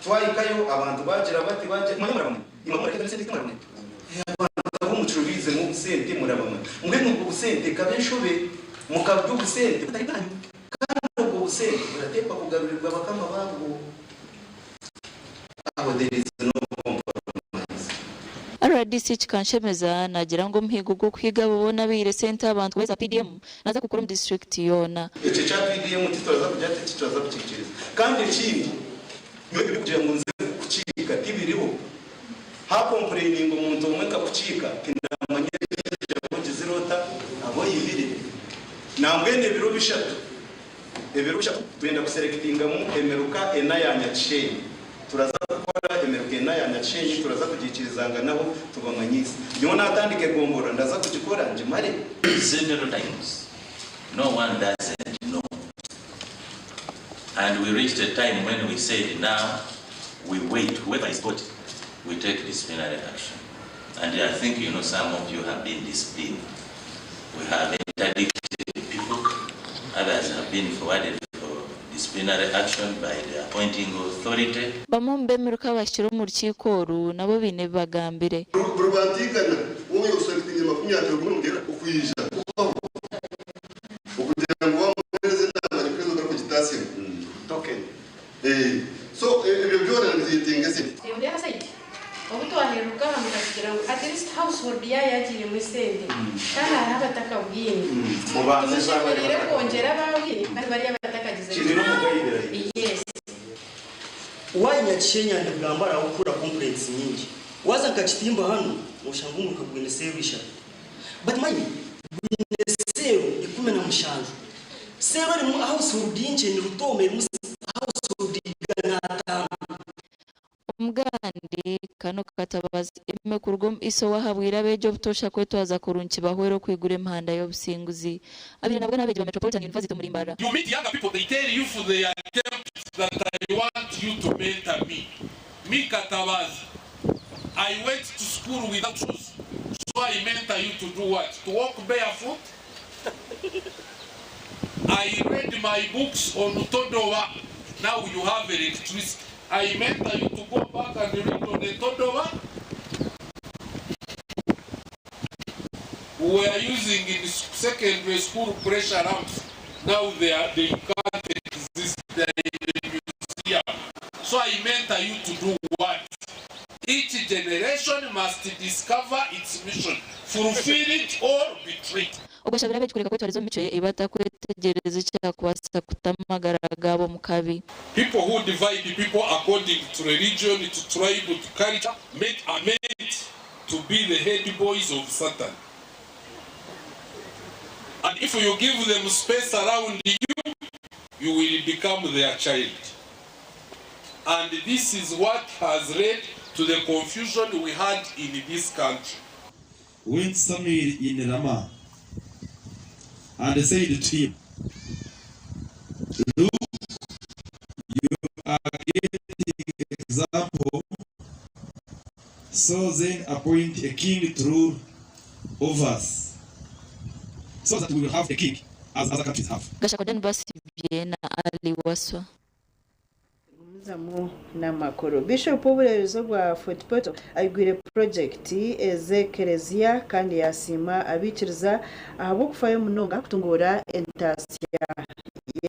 twayikayo abantu bagira bati baje muramuramwe imamura kandi sente muramuramwe abantu bumucurubize mu sente muramuramwe mwe n'ubwo busente kabenshobe mukabyo busente butari bwanyu kandi ubwo busente buratekwa kugarurirwa bakama babo aho there is no compromise. RDC Chikashemeza nagira ngo mpigo gwo kwiga babona bire sente abantu weza PDM naza gukora mu district yona icyo cya PDM titoza kujya titoza gukikiriza kandi ikindi yo kugira ngo nze kucika tibiriho ha complaining umuntu umwe kakucika kindamanye y'ijambo gizirota abo yibire nambwene biro bishatu twenda guselectinga mu emeruka enayanya chain turaza gukora emeruka enayanya chain turaza kugikirizanga nabo tubamanyisa niho natandike gombora ndaza kugikora nje mare several times no one doesn't know, and we reached a time when we said now we wait, whoever is caught we take disciplinary action, and I think you know some of you have been disciplined. We have interdicted people, others have been forwarded for disciplinary action by the appointing authority. Bamombe miruka bashiro mu rukiko ru nabo bine bagambire rubantikana wowe uselecting makumyabiri n'umugera ukwija ukugira ngo wamuhereze inama ni kwezo ku gitasiyo So ibyo byona nzitingese Ndi akasaidi. Obutwaheruka hamukakira ngo at least household yagiye mu sende. Kana abataka ubwini. Mubanze zabari kongera babwini kandi bari abatakagize. Kizino mugayibera. Yes. Wanya Kenya ndagambara ukura complaints nyingi. Waza kachitimba hano mushangu mukabwene sewisha. But mine sero 15. Sero ari mu household yinje ni rutome mu household ganata. Omugandi kano katabazi eme kurugom iso wahabwira bejo butosha kwetwaza kurunki bahwero kwigura impanda y'obusinguzi abiri nabwo nabeje Metropolitan University muri Mbarara. You meet younger people, they tell you for the attempt that I want you to mentor me. Me Katabazi, I went to school without shoes, so I mentor you to do what? To walk barefoot? I read my books on Todowa. Now you have electricity. I mentor you to go back and read on the Todowa. We are using in secondary school pressure lamps. Now they can't exist. They are in the museum. So I mentor you to do what? Each generation must discover its mission, fulfill it or betray it. Ogashabira bekureka kwetwarizo mico ibata kwetegereza cyakwasa kutamagara gabo mukabi. People who divide the people according to religion, to tribe, to culture, are meant to be the head boys of Satan. And if you give them space around you, you will become their child. And this is what has led to the confusion we had in this country. When Samuel in Ramah and said to him, "Look, you are getting example, so then appoint a king to rule over us, so that we will have a king as other countries have." Gashakoden basi biena ali waswa. Zamu na makoro Bishop Obulezo bwa Footpoto ayigwire project ezekerezia kandi yasima abikiriza ahabo kufayo munonga kutungura entasya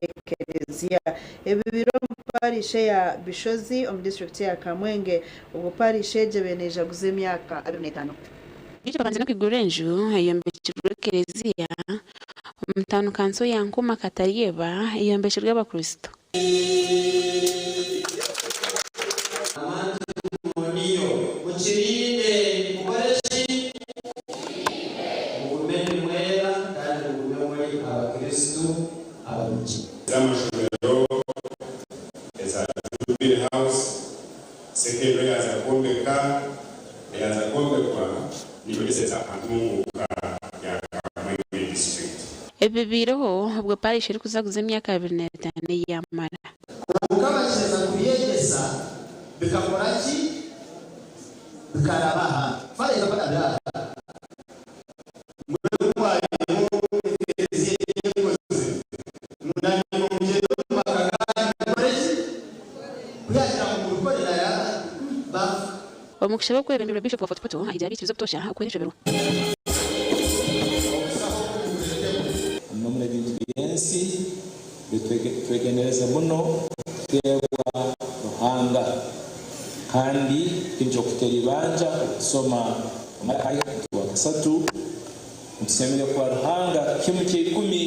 yekerezia ebibiro parishe ya Bishozi om district ya Kamwenge ubwo parishe jebeneja guze emyaka 25 Bicho bakanzina kwigurenju ayombekirwe kerezia mtano kanso yankuma katarieba ayombekirwe abakristo Muchirinde mukoreshi mugumeni mwera kandi mugume muri abakristo abamuchi Zamashomero eza Jubilee House sekere azakombeka yazakombekwa nibeseza antumuka ya Kamwenge district. ebibiro ubwo parish iri kuzaguza emyaka 25 yamara ukabasheza kuyegesa bikakoraki bikarabaha fareza badabira omukishaba kwebendura Bishop wa Footpoto ajya bitirizo kutosha akweresha biro nombre bintu byensi bitwegenereza muno twebwa ruhanga kandi kinjo kutera ibanja kusoma amakaya wa kasatu musemere kwa ruhanga kimu cy'ikumi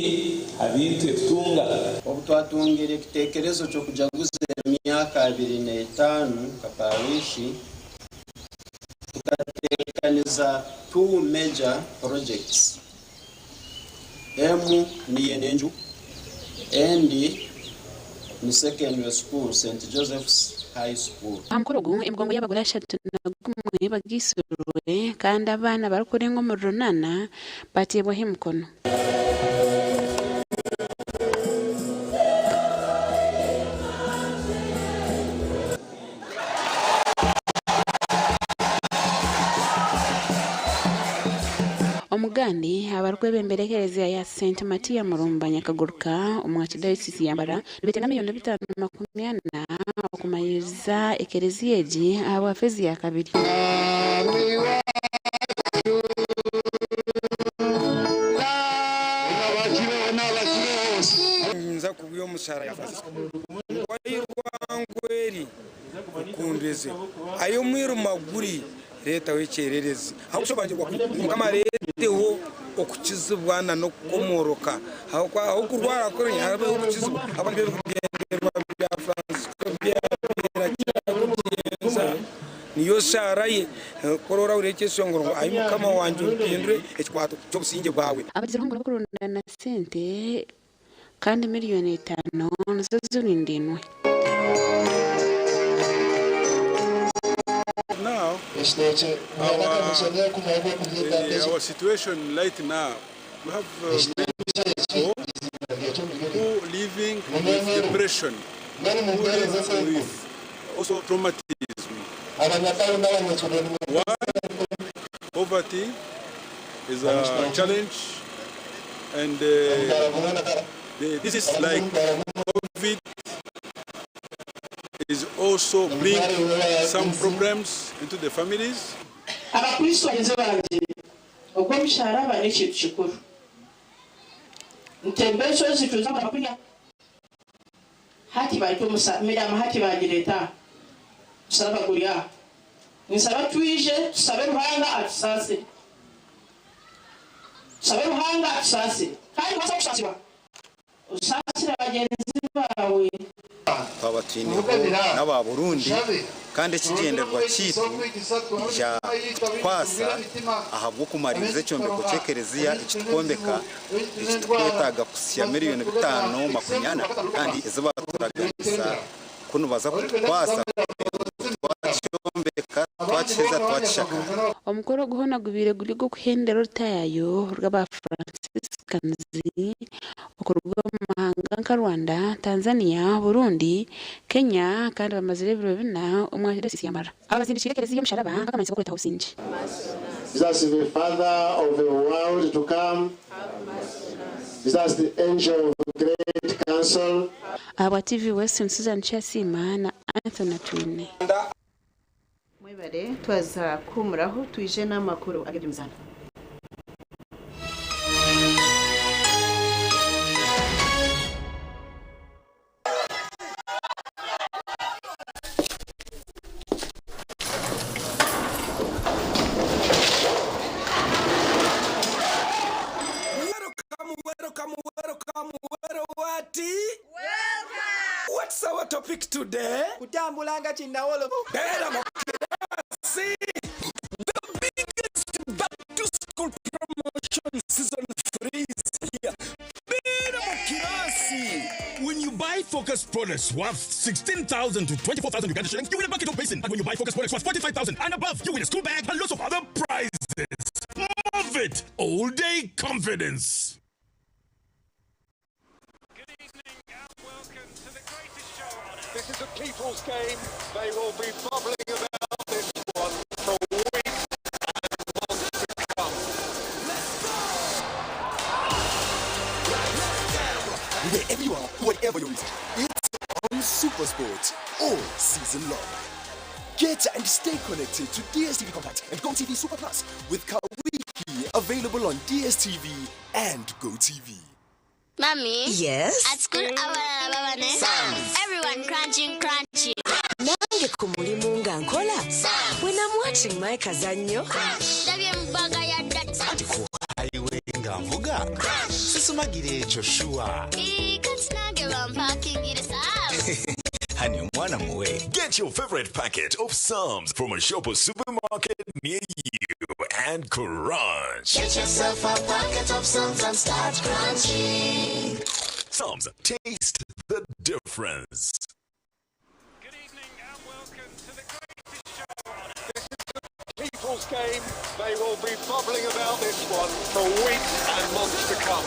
abintu etunga obutwatungire kitekerezo cyo kujaguza emyaka 25 kaparishi tukatekaniza two major projects emu ni yenenju endi ni secondary school St. Joseph's High School. amukorogo imgongo y'abagore 31 bagisuruwe kandi abana barakuri ngo mu runana batiyebwa himkono omugandi abarwe bemberekereza ya St. Matia Murumbanya kaguruka umwachi diocese yambara libetena milioni 580 okumayiriza ekerezieji abo fezi ya kabiri nza kubyo musara ya Francisco wayirwa ngweri kundeze ayo mwiru maguri leta wekerereze aho ushobangirwa kama leteho okukizibwana no komoroka aho kurwara kore habe okukizibwa abantu begenderwa bya France bya niyo sharaye korora urekesho ngo ayo kama wanje upindure ekwato cyo businge bwawe abazira ngo bakurundana sente kandi miliyoni 5 nizo zirindinwe. Now, our situation right now, we have people who living with depression, who live with also traumatism. One, poverty is a challenge, and this is like COVID is also bring some problems into the families. Abakristo bagenzi banje ubwo mshahara bari ikintu kikuru ntembesho zituza amakunya hati bari musamira mahati bagireta usaba kuriya nisaba twije sabe ruhanga atusase kandi basa kusasiwa usasira bagenzi bawe abatini n'aba Burundi kandi kigenderwa kitu ja kwasa ahabwo kumaririze cyombe ko cekereziya ikikombeka ikitwetaga kusya miliyoni 5 kandi izibaturaganisa kuno baza kwasa twachombeka twacheza twachaka omukoro guhona gubire guri go kuhendera rutayayo rw'aba Franciscanzi okorwa mahanga nka Rwanda, Tanzania, Burundi, Kenya kandi bamazire biro bina umwahire SISIIMUKA abazindishire kerezi yo msharaba bakamanisa ko tawusinje. Jesus the Father of the world to come. Jesus the angel of the great council. Aba TV Western Susan Chasima na Anthony Twine. Mwebare twaza kumuraho twije n'amakuru agebyumzana. What's our topic today? Kutambulanga chindawolo. See, the biggest back to school promotion season 3 is here. When you buy Focus products worth 16,000 to 24,000 Uganda shillings, you win a bucket of basin. And when you buy Focus products worth 45,000 and above, you win a school bag and lots of other prizes. Move it! All day confidence. This is a people's game. They will be bubbling about this one for weeks and months to come. Wherever you are, whatever your reason, it's on Super Sports all season long. Get and stay connected to DSTV Compact and GoTV Super Plus with Kawiki available on DSTV and GoTV. Mommy? Yes? At school, everyone crunching. Nange kumulimu nga nkola. When I'm watching my kazanyo. Ati ku highway nga mvuga. Sisumagire ekyo shuwa. Honey, mwana muwe. Get your favorite packet of Psalms from a shop or supermarket near you and crunch. Get yourself a packet of Psalms and start crunching. Psalms, taste the difference. People's game. They will be bubbling about this one for weeks and months to come.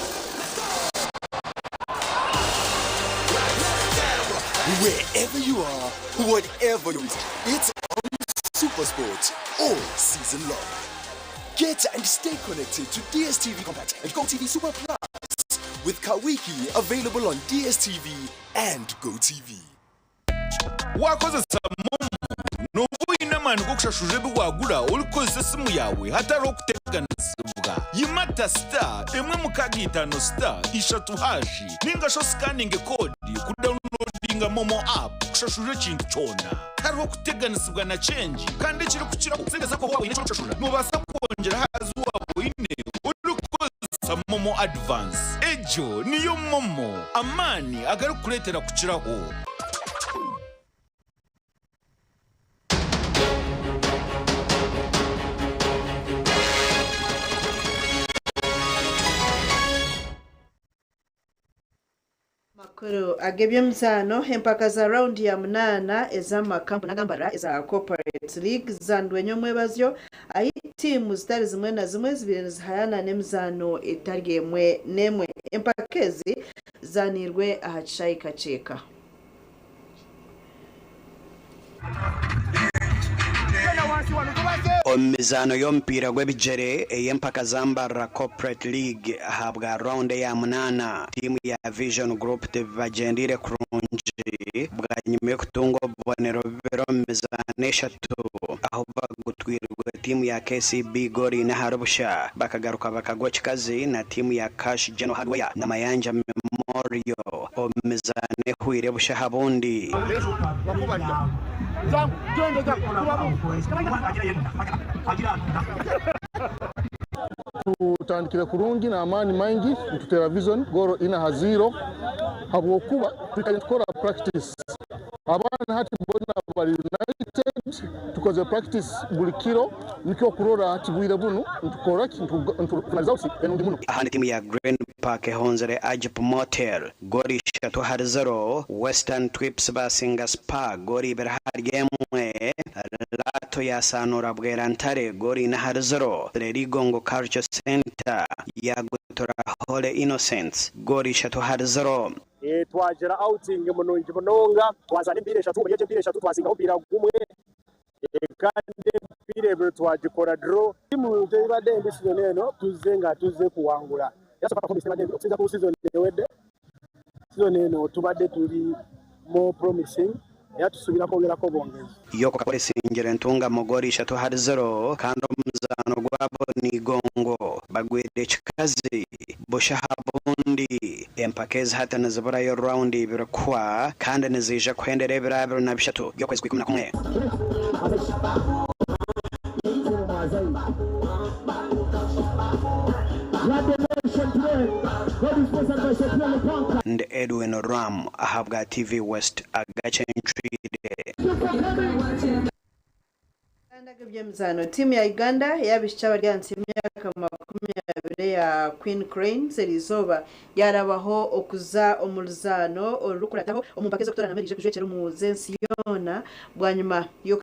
Wherever you are, whatever your reason, it's on Super Sports all season long. Get and stay connected to DSTV Compact and GoTV Super Plus with Kawiki available on DSTV and GoTV. Wakozesa momo novuina mani gokushashuje bwagura olikozesa simu yawe hatari okuteganizibwa yimata star emwe mukagitano star ishatu hashi ningasho scanning code ku downloading downloadinga momo app kushashura ikintu cyona hariho kuteganisibwa na change kandi kiri kukira kutsindeza ko wawe n'icyo mubasa kongera hazi wawe ine uri kukoza momo advance ejo niyo momo amani agarukuretera kukiraho. Makuru agebye mzano empaka za round ya munana ezama kampu nagambara eza corporate league zandwe nyomwebazyo ayi timu zitari zimwe na zimwe zibiri zihayana nemzano etargemwe nemwe empakezi zanirwe ahacayi kaceka. Omizano yompira gwebijere eyempaka za Mbarara corporate league ahabwa round ya munana timu ya vision group tebagendire kurunji bwanyime kutungo bonero bero mizane eshatu aho bagutwirwe timu ya KCB gori na harubusha bakagaruka bakagwa kikazi na timu ya cash geno hardware na mayanja memorial omizane huire busha habundi tutandikire kurungi na amani maingi tutera vision goro ina haziro habwokuba tukora practice abana hati bona bali united tukoze practice buli kiro nikyo kurora hati bwire bunu tukora results enundi muno ahandi timu ya Green Park honzere Ajip Motel gori shatu harzero Western Trips basinga spa gori berhargemwe lato ya sanura bwerantare gori na harzero Lerigongo Culture Center ya gutora Hole Innocence gori shatu harzero twagera outing munongi munonga twazana impira eshatu mugeje impira eshatu twasinga upira gumwe kandi impira ebyo twagikora draw timu tebade embisizo neno tuze kuwangula yasopata komisi bade kusinza ku season ewedde season eno tubadde tuli more promising yatusubira kongera ko bongeza yoko kakole sinjere ntunga mogori shatu had 0 kando mzano gwabo ni gongo bagwede chikazi bosha habundi empakez hata nazabura yo round ibirokwa kandi nizija kwendere birabiro na bishatu yo kwezi 11 and Edwin Ram ahabwa TV West Agacencwire. Mzano timu ya Uganda yabisha baryansi imyaka 20 ya Queen Cranes elizoba yarabaho okuza omuluzano olukurataho omumpakezo kutora namerije kujwekera umuzensi yona bwanyuma yo